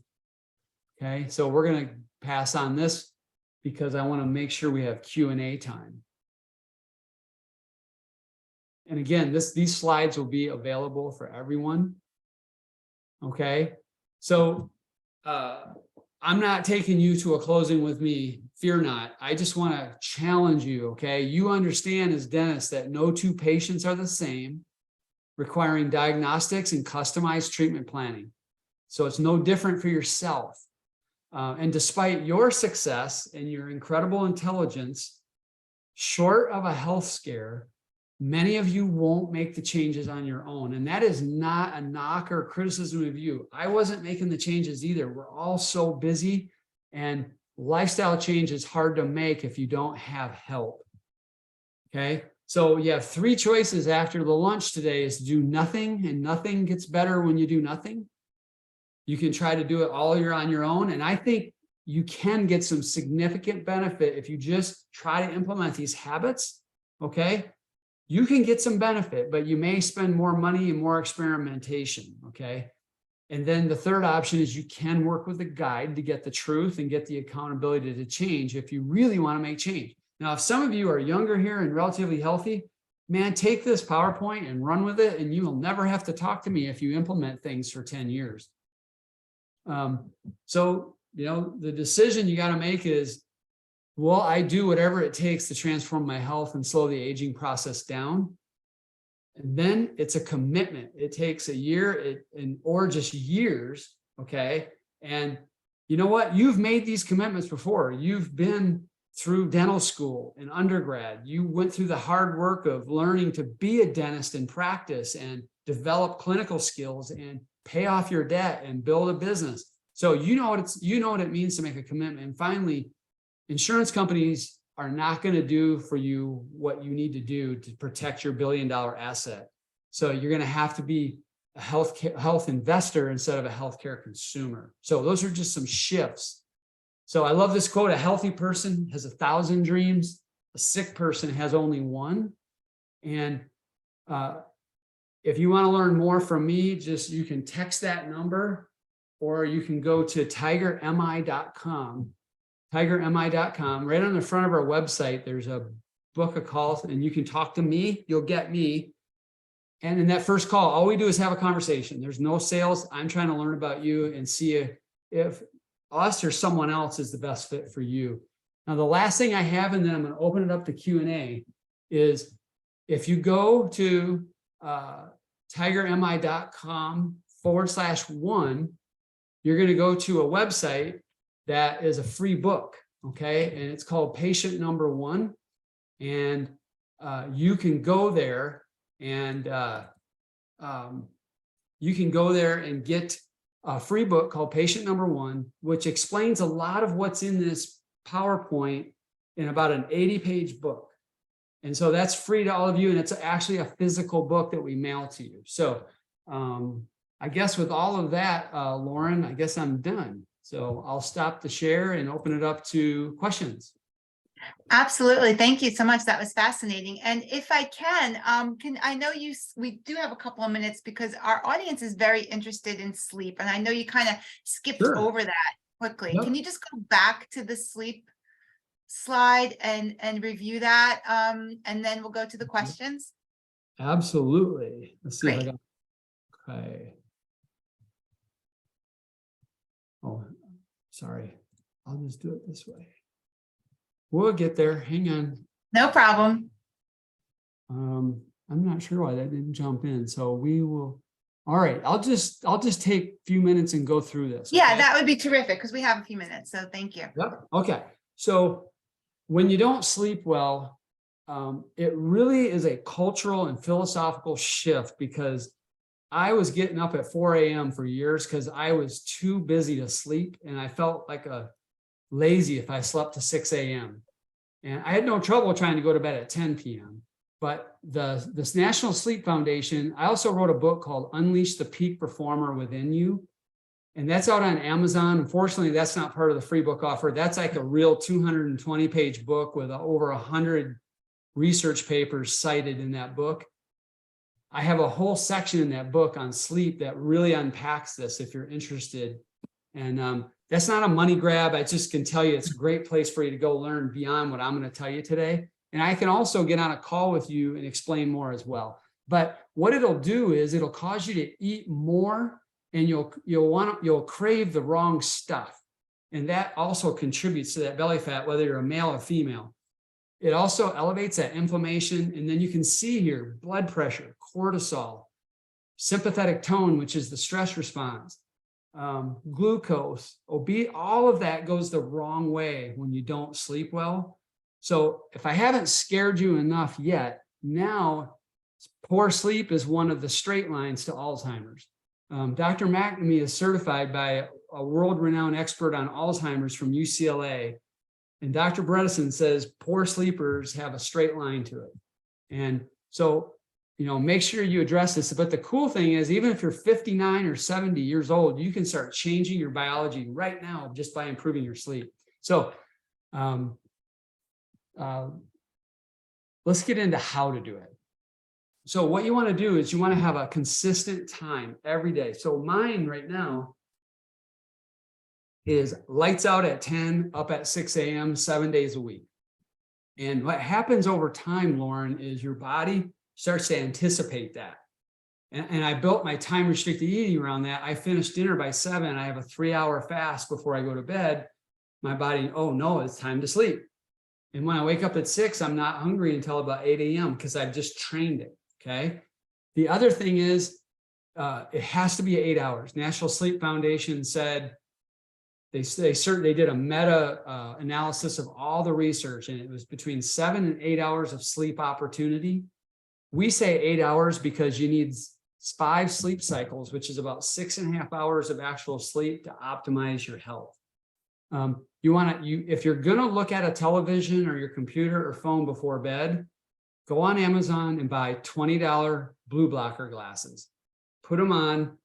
Okay, so we're going to pass on this because I want to make sure we have Q&A time. And again, these slides will be available for everyone. Okay, so I'm not taking you to a closing with me. Fear not. I just want to challenge you. Okay, you understand as dentists that no 2 patients are the same, requiring diagnostics and customized treatment planning. So it's no different for yourself. And despite your success and your incredible intelligence, short of a health scare, many of you won't make the changes on your own. And that is not a knock or criticism of you. I wasn't making the changes either. We're all so busy, and lifestyle change is hard to make if you don't have help. Okay. So you have 3 choices after the lunch today: is to do nothing, and nothing gets better when you do nothing. You can try to do it all year on your own. And I think you can get some significant benefit if you just try to implement these habits. Okay. You can get some benefit, but you may spend more money and more experimentation. Okay. And then the third option is you can work with a guide to get the truth and get the accountability to change if you really want to make change. Now, if some of you are younger here and relatively healthy, man, take this PowerPoint and run with it, and you will never have to talk to me if you implement things for 10 years. So, the decision you got to make is, will I do whatever it takes to transform my health and slow the aging process down? And then it's a commitment. It takes a year or just years. Okay. And you know what? You've made these commitments before. You've been through dental school and undergrad. You went through the hard work of learning to be a dentist in practice and develop clinical skills and pay off your debt and build a business. So you know what it means to make a commitment. And finally, insurance companies are not going to do for you what you need to do to protect your billion-dollar asset. So you're going to have to be a health investor instead of a healthcare consumer. So those are just some shifts. So I love this quote: a healthy person has 1,000 dreams. A sick person has only one. And if you want to learn more from me, you can text that number, or you can go to tigermi.com. tigermi.com. Right on the front of our website, there's a book a call, and you can talk to me. You'll get me. And in that first call, all we do is have a conversation. There's no sales. I'm trying to learn about you and see if us or someone else is the best fit for you. Now, the last thing I have, and then I'm going to open it up to Q&A, is if you go to tigermi.com/1, you're going to go to a website that is a free book. Okay. And it's called Patient Number 1. And you can go there and get a free book called Patient Number 1, which explains a lot of what's in this PowerPoint in about an 80-page book. And so that's free to all of you. And it's actually a physical book that we mail to you. So I guess with all of that, Lauren, I guess I'm done. So I'll stop the share and open it up to questions. Absolutely. Thank you so much. That was fascinating. And if I can I know we do have a couple of minutes because our audience is very interested in sleep. And I know you kind of skipped over that quickly. Yep. Can you just go back to the sleep slide and review that? And then we'll go to the questions. Absolutely. Let's see if I got, okay. Sorry, I'll just do it this way. We'll get there. Hang on. No problem. I'm not sure why that didn't jump in. So we will. All right. I'll just take a few minutes and go through this. Yeah, okay? that would be terrific because we have a few minutes. So thank you. Yep. Okay. So when you don't sleep well, it really is a cultural and philosophical shift, because I was getting up at 4 a.m. for years because I was too busy to sleep, and I felt like a lazy if I slept to 6 a.m. And I had no trouble trying to go to bed at 10 p.m. But this National Sleep Foundation, I also wrote a book called Unleash the Peak Performer Within You. And that's out on Amazon. Unfortunately, that's not part of the free book offer. That's like a real 220-page book with over 100 research papers cited in that book. I have a whole section in that book on sleep that really unpacks this if you're interested. And that's not a money grab. I just can tell you it's a great place for you to go learn beyond what I'm going to tell you today. And I can also get on a call with you and explain more as well. But what it'll do is it'll cause you to eat more, and you'll crave the wrong stuff. And that also contributes to that belly fat, whether you're a male or female. It also elevates that inflammation. And then you can see here, blood pressure, cortisol, sympathetic tone, which is the stress response, glucose, all of that goes the wrong way when you don't sleep well. So if I haven't scared you enough yet, now poor sleep is one of the straight lines to Alzheimer's. Dr. McNamee is certified by a world-renowned expert on Alzheimer's from UCLA. And Dr. Bredesen says poor sleepers have a straight line to it. And so, make sure you address this. But the cool thing is, even if you're 59 or 70 years old, you can start changing your biology right now just by improving your sleep. So let's get into how to do it. So what you want to do is you want to have a consistent time every day. So mine right now is lights out at 10, up at 6 a.m., 7 days a week. And what happens over time, Lauren, is your body starts to anticipate that. And I built my time restricted eating around that. I finish dinner by 7. I have a 3-hour fast before I go to bed. My body, oh no, it's time to sleep. And when I wake up at 6, I'm not hungry until about 8 a.m. because I've just trained it. Okay. The other thing is, it has to be 8 hours. National Sleep Foundation said they did a meta analysis of all the research, and it was between 7 and 8 hours of sleep opportunity. We say 8 hours because you need 5 sleep cycles, which is about 6.5 hours of actual sleep to optimize your health. If you're going to look at a television or your computer or phone before bed, go on Amazon and buy $20 blue blocker glasses, put them on,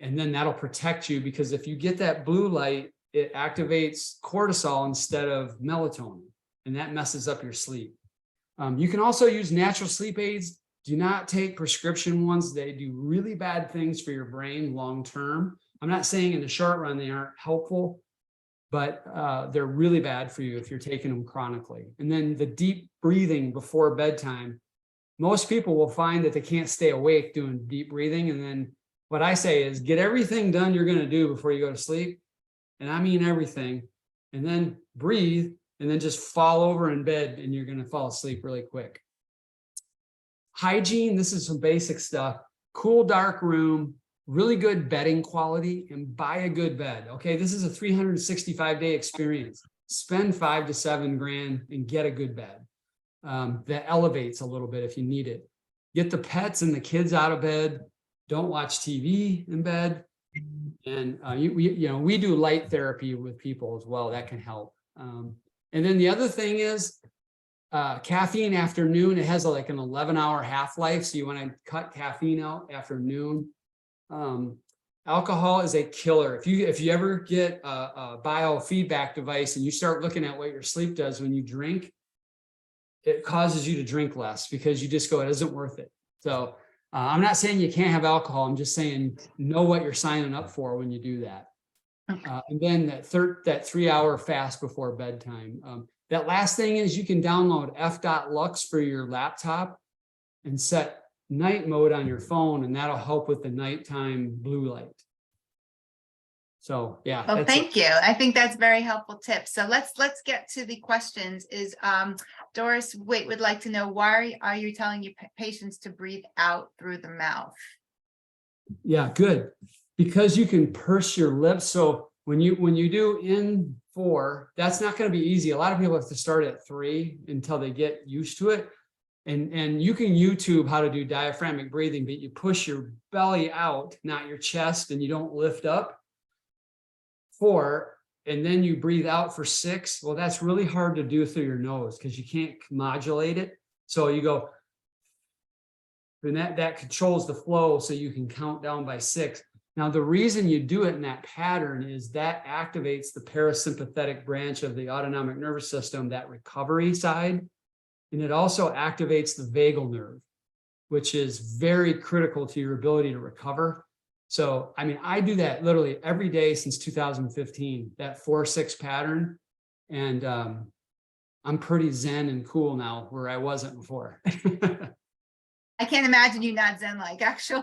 and then that'll protect you, because if you get that blue light, it activates cortisol instead of melatonin, and that messes up your sleep. You can also use natural sleep aids. Do not take prescription ones. They do really bad things for your brain long-term. I'm not saying in the short run they aren't helpful, but they're really bad for you if you're taking them chronically. And then the deep breathing before bedtime. Most people will find that they can't stay awake doing deep breathing. And then what I say is get everything done you're going to do before you go to sleep. And I mean everything. And then breathe, and then just fall over in bed, and you're going to fall asleep really quick. Hygiene, this is some basic stuff. Cool, dark room, really good bedding quality, and buy a good bed. Okay, this is a 365-day experience. Spend $5 to $7 grand and get a good bed that elevates a little bit if you need it. Get the pets and the kids out of bed. Don't watch TV in bed. And we do light therapy with people as well. That can help. And then the other thing is caffeine after noon. It has like an 11-hour half-life, so you want to cut caffeine out after noon. Alcohol is a killer. If you ever get a biofeedback device and you start looking at what your sleep does when you drink, it causes you to drink less because you just go, it isn't worth it. So I'm not saying you can't have alcohol. I'm just saying know what you're signing up for when you do that. And then that 3-hour fast before bedtime. That last thing is you can download f.lux for your laptop and set night mode on your phone, and that'll help with the nighttime blue light. So yeah. Well, that's thank you. I think that's very helpful tips. So let's get to the questions. Is Doris Waite would like to know, why are you telling your patients to breathe out through the mouth? Yeah, good. Because you can purse your lips. So when you do in 4, that's not going to be easy. A lot of people have to start at 3 until they get used to it. And you can YouTube how to do diaphragmatic breathing, but you push your belly out, not your chest, and you don't lift up. 4, and then you breathe out for 6. Well, that's really hard to do through your nose because you can't modulate it. So you go, and that controls the flow so you can count down by 6. Now, the reason you do it in that pattern is that activates the parasympathetic branch of the autonomic nervous system, that recovery side. And it also activates the vagal nerve, which is very critical to your ability to recover. So, I mean, I do that literally every day since 2015, that 4-6 pattern. And I'm pretty zen and cool now where I wasn't before. I can't imagine you not Zen-like, actually.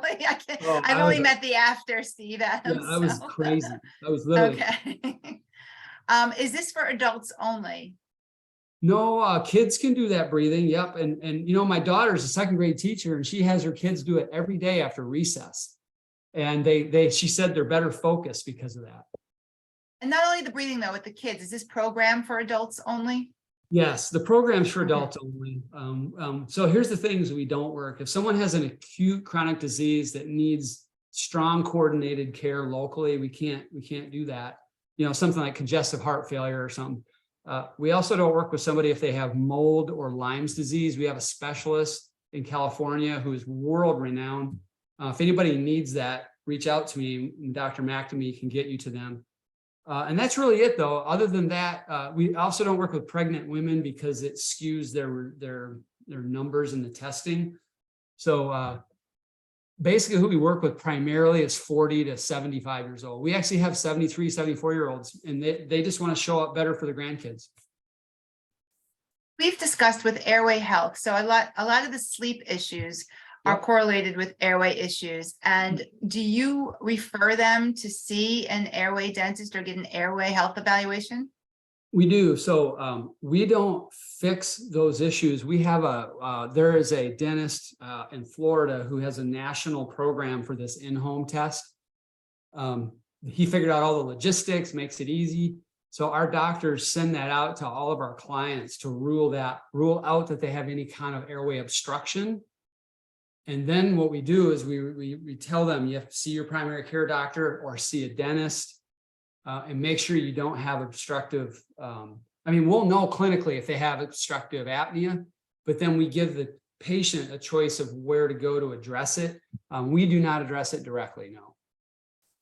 I've only met the after Steve Adams. Yeah, I was crazy. I was literally. Okay. Is this for adults only? No, kids can do that breathing. Yep. And you know, my daughter's a 2nd grade teacher and she has her kids do it every day after recess. And she said they're better focused because of that. And not only the breathing though, with the kids, is this program for adults only? Yes, the program's for adults only. So here's the things we don't work. If someone has an acute chronic disease that needs strong coordinated care locally, we can't do that. You know, something like congestive heart failure or something. We also don't work with somebody if they have mold or Lyme's disease. We have a specialist in California who is world renowned. If anybody needs that, reach out to me. Dr. McNamee can get you to them. And that's really it, though. Other than that, we also don't work with pregnant women because it skews their numbers in the testing. So basically, who we work with primarily is 40 to 75 years old. We actually have 73, 74-year-olds, and they just want to show up better for the grandkids. We've discussed with airway health. So a lot of the sleep issues are correlated with airway issues. And do you refer them to see an airway dentist or get an airway health evaluation? We do. So we don't fix those issues. We have there is a dentist in Florida who has a national program for this in-home test. He figured out all the logistics, makes it easy. So our doctors send that out to all of our clients to rule out that they have any kind of airway obstruction. And then what we do is we tell them you have to see your primary care doctor or see a dentist and make sure you don't have obstructive. I mean, we'll know clinically if they have obstructive apnea, but then we give the patient a choice of where to go to address it. We do not address it directly, no.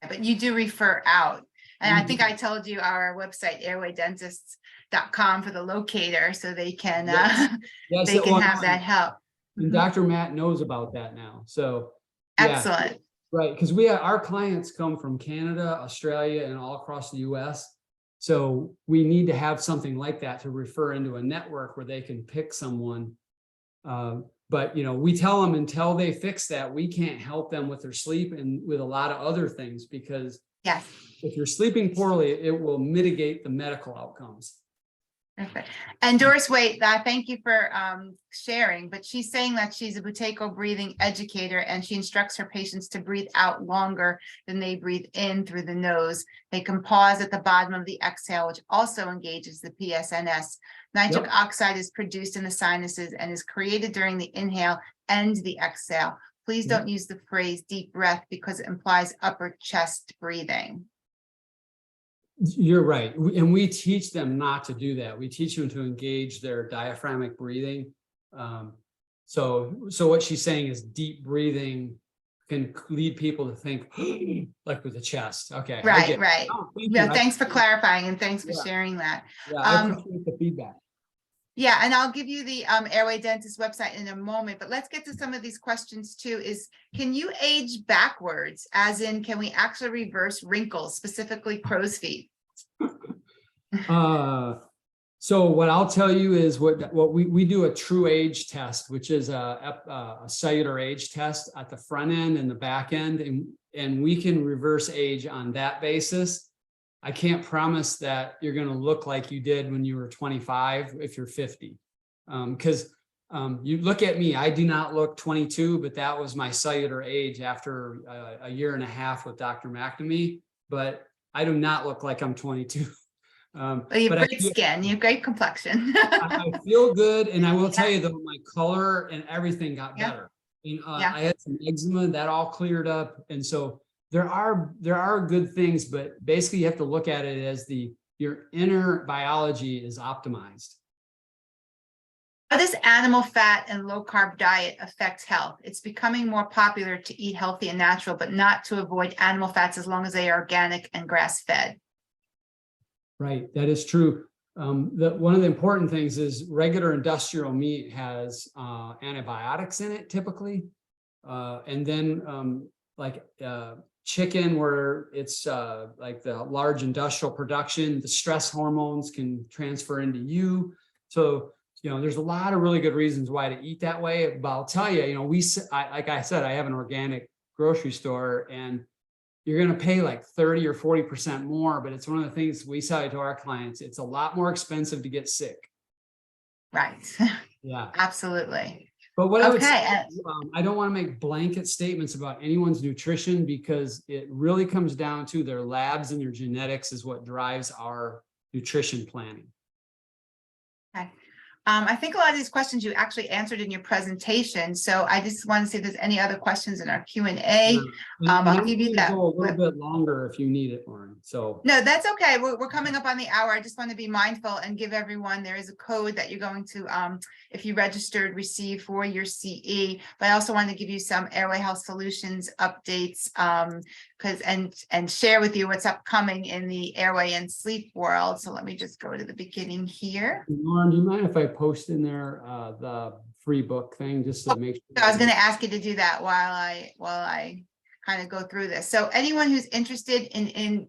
But you do refer out. And I think I told you our website, airwaydentists.com, for the locator, so they can they can have that help. And Dr. Matt knows about that now. So excellent. Right, because our clients come from Canada, Australia, and all across the US. So we need to have something like that to refer into a network where they can pick someone. But you know, we tell them until they fix that, we can't help them with their sleep and with a lot of other things, because if you're sleeping poorly, it will mitigate the medical outcomes. Perfect. And Doris Waite, thank you for sharing, but she's saying that she's a Buteyko breathing educator and she instructs her patients to breathe out longer than they breathe in through the nose. They can pause at the bottom of the exhale, which also engages the PSNS. Nitric oxide is produced in the sinuses and is created during the inhale and the exhale. Please don't use the phrase deep breath because it implies upper chest breathing. You're right. And we teach them not to do that. We teach them to engage their diaphragmatic breathing. So what she's saying is deep breathing can lead people to think like with the chest. Okay. Right. Thanks for clarifying and thanks for sharing that. Yeah, I appreciate the feedback. Yeah, and I'll give you the Airway Dentist website in a moment, but let's get to some of these questions too. Can you age backwards? As in, can we actually reverse wrinkles, specifically crow's feet? So what I'll tell you is what we do a true age test, which is a cellular age test at the front end and the back end, and we can reverse age on that basis. I can't promise that you're going to look like you did when you were 25 if you're 50, because you look at me, I do not look 22, but that was my cellular age after a year and a half with Dr. McNamee, but I do not look like I'm 22. Well, you have great skin, you have great complexion. I feel good, and I will tell you though, my color and everything got Yeah. better. And Yeah. I had some eczema that all cleared up, and so there are good things, but basically you have to look at it as your inner biology is optimized. How does animal fat and low carb diet affect health? It's becoming more popular to eat healthy and natural, but not to avoid animal fats as long as they are organic and grass fed. Right, that is true. One of the important things is regular industrial meat has antibiotics in it typically. And then chicken, where it's like the large industrial production, the stress hormones can transfer into you. So, there's a lot of really good reasons why to eat that way. But I'll tell you, like I said, I have an organic grocery store, and you're going to pay like 30 or 40% more, but it's one of the things we say to our clients, it's a lot more expensive to get sick. Right. Yeah. Absolutely. But what I would say, I don't want to make blanket statements about anyone's nutrition, because it really comes down to their labs and your genetics is what drives our nutrition planning. Okay. I think a lot of these questions you actually answered in your presentation. So I just want to see if there's any other questions in our Q&A. I'll give you that. Go a little bit longer if you need it, Lauren. So no, that's okay. We're coming up on the hour. I just want to be mindful and give everyone, there is a code that you're going to, if you registered, receive for your CE. But I also want to give you some Airway Health Solutions updates, and share with you what's upcoming in the airway and sleep world. So let me just go to the beginning here. Lauren, do you mind if I post in there the free book thing just to make sure? So I was going to ask you to do that while I kind of go through this. So anyone who's interested in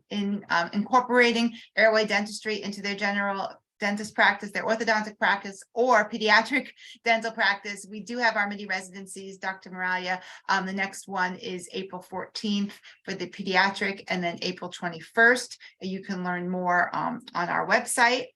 incorporating airway dentistry into their general dentist practice, their orthodontic practice, or pediatric dental practice, we do have our mini residencies, Dr. Moralia. The next one is April 14th for the pediatric, and then April 21st. You can learn more on our website.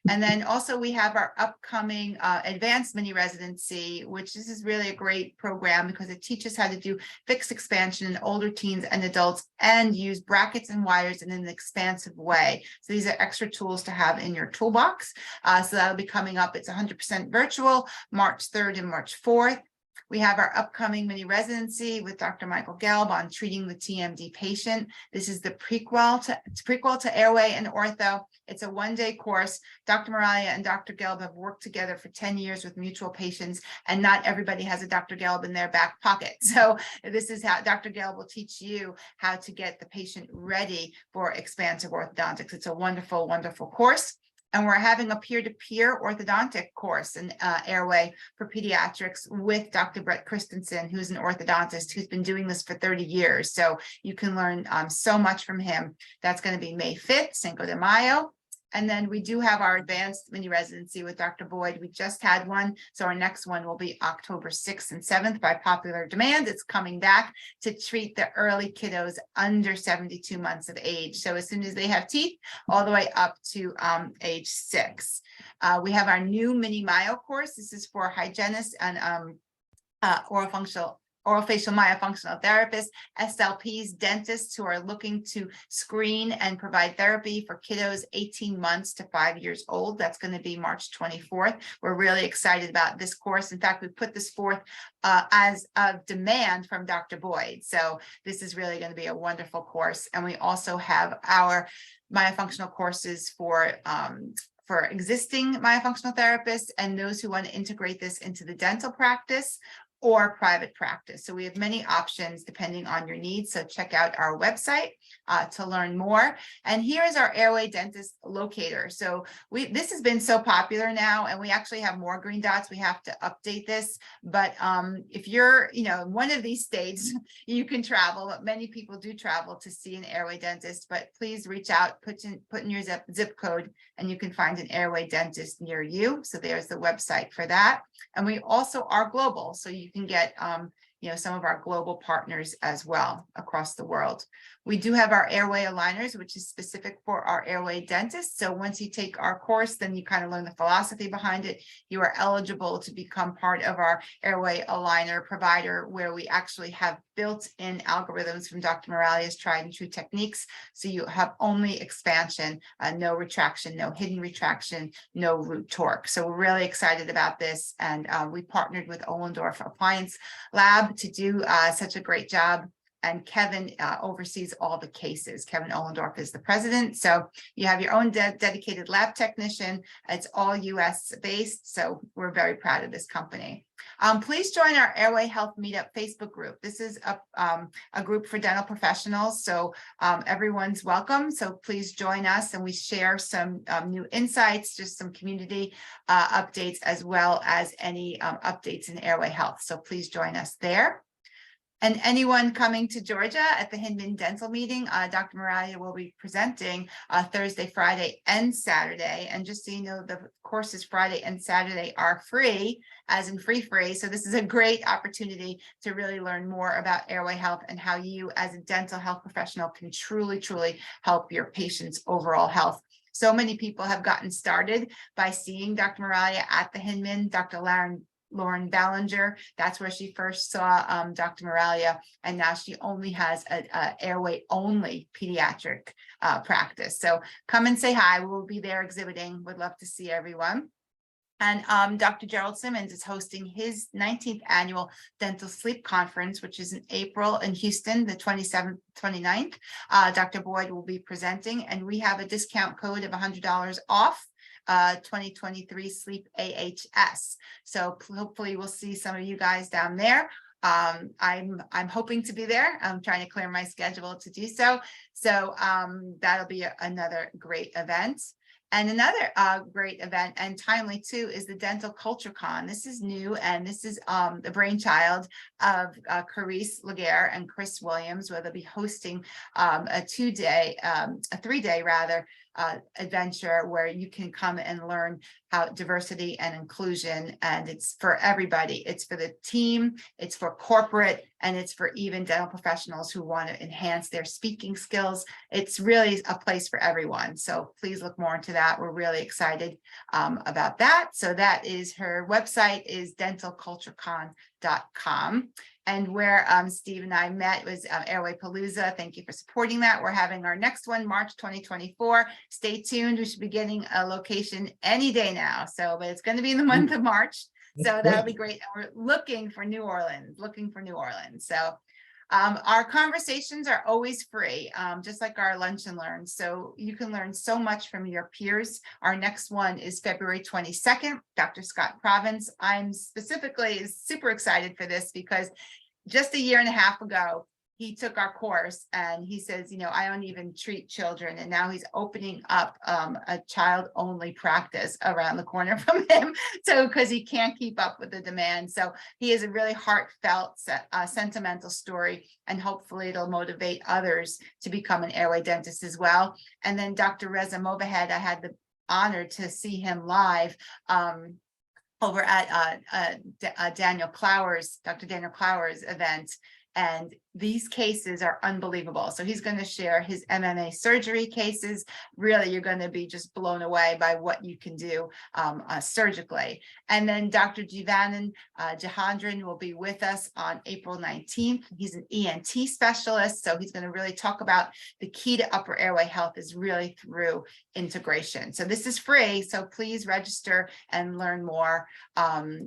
And then also we have our upcoming advanced mini residency, which this is really a great program because it teaches how to do fixed expansion in older teens and adults and use brackets and wires in an expansive way. So these are extra tools to have in your toolbox. So that'll be coming up. It's 100% virtual, March 3rd and March 4th. We have our upcoming mini residency with Dr. Michael Gelb on treating the TMD patient. This is the prequel to airway and ortho. It's a one-day course. Dr. Moralia and Dr. Gelb have worked together for 10 years with mutual patients, and not everybody has a Dr. Gelb in their back pocket. So this is how Dr. Gelb will teach you how to get the patient ready for expansive orthodontics. It's a wonderful, wonderful course. And we're having a peer-to-peer orthodontic course in airway for pediatrics with Dr. Brett Christensen, who's an orthodontist who's been doing this for 30 years. So you can learn so much from him. That's going to be May 5th, Cinco de Mayo. And then we do have our advanced mini residency with Dr. Boyd. We just had one. So our next one will be October 6th and 7th by popular demand. It's coming back to treat the early kiddos under 72 months of age. So as soon as they have teeth, all the way up to age 6. We have our new mini myo course. This is for hygienists and orofacial myofunctional therapists, SLPs, dentists who are looking to screen and provide therapy for kiddos 18 months to 5 years old. That's going to be March 24th. We're really excited about this course. In fact, we put this forth as a demand from Dr. Boyd. So this is really going to be a wonderful course. And we also have our myofunctional courses for existing myofunctional therapists and those who want to integrate this into the dental practice, or private practice. So we have many options depending on your needs. So check out our website to learn more. And here is our airway dentist locator. So this has been so popular now, and we actually have more green dots. We have to update this. But if you're, in one of these states, you can travel. But many people do travel to see an airway dentist. But please reach out, put in your zip code, and you can find an airway dentist near you. So there's the website for that. And we also are global, so you can get some of our global partners as well across the world. We do have our airway aligners, which is specific for our airway dentists. So once you take our course, then you kind of learn the philosophy behind it. You are eligible to become part of our airway aligner provider, where we actually have built-in algorithms from Dr. Moralia's tried and true techniques. So you have only expansion, no retraction, no hidden retraction, no root torque. So we're really excited about this. And we partnered with Ohlendorf Appliance Lab to do such a great job. And Kevin oversees all the cases. Kevin Ohlendorf is the president. So you have your own dedicated lab technician. It's all US based. So we're very proud of this company. Please join our Airway Health Meetup Facebook group. This is a group for dental professionals. So everyone's welcome. So please join us, and we share some new insights, just some community updates, as well as any updates in airway health. So please join us there. And anyone coming to Georgia at the Hinman Dental Meeting, Dr. Moralia will be presenting Thursday, Friday, and Saturday. And just so you know, the courses Friday and Saturday are free, as in free. So this is a great opportunity to really learn more about airway health and how you, as a dental health professional, can truly help your patients' overall health. So many people have gotten started by seeing Dr. Moralia at the Hinman. Dr. Lauren Ballinger, that's where she first saw Dr. Moralia, and now she only has a airway only pediatric practice. So come and say hi. We'll be there exhibiting. Would love to see everyone. And Dr. Gerald Simmons is hosting his 19th annual Dental Sleep Conference, which is in April in Houston, the 27th, 29th. Dr. Boyd will be presenting, and we have a discount code of $100 off 2023 Sleep AHS. So hopefully we'll see some of you guys down there. I'm hoping to be there. I'm trying to clear my schedule to do so. So that'll be another great event. And another great event, and timely too, is the Dental Culture Con. This is new, and this is the brainchild of Carice Laguerre and Chris Williams, where they'll be hosting a three-day rather, adventure where you can come and learn how diversity and inclusion, and it's for everybody. It's for the team, it's for corporate, and it's for even dental professionals who want to enhance their speaking skills. It's really a place for everyone. So please look more into that. We're really excited about that. So that is, her website is dentalculturecon.com. And where Steve and I met was Airway Palooza. Thank you for supporting that. We're having our next one, March 2024. Stay tuned. We should be getting a location any day now. So, but it's going to be in the month of March. So that'll be great. And we're looking for New Orleans. So our conversations are always free, just like our lunch and learn. So you can learn so much from your peers. Our next one is February 22nd, Dr. Scott Province. I'm specifically super excited for this because just a year and a half ago, he took our course and he says, I don't even treat children. And now he's opening up a child only practice around the corner from him. So, because he can't keep up with the demand. So he is a really heartfelt, sentimental story, and hopefully it'll motivate others to become an airway dentist as well. And then Dr. Reza Movahed, I had the honor to see him live over at Dr. Daniel Clower's event. And these cases are unbelievable. So he's going to share his MMA surgery cases. Really, you're going to be just blown away by what you can do surgically. And then Dr. Jivanan Jahandran will be with us on April 19th. He's an ENT specialist. So he's going to really talk about the key to upper airway health is really through integration. So this is free. So please register and learn more.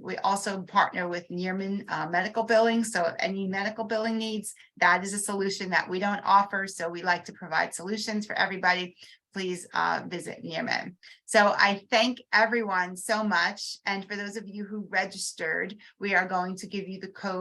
We also partner with Nearman Medical Billing. So any medical billing needs, that is a solution that we don't offer. So we like to provide solutions for everybody. please visit Yemen. So I thank everyone so much. And for those of you who registered, we are going to give you the code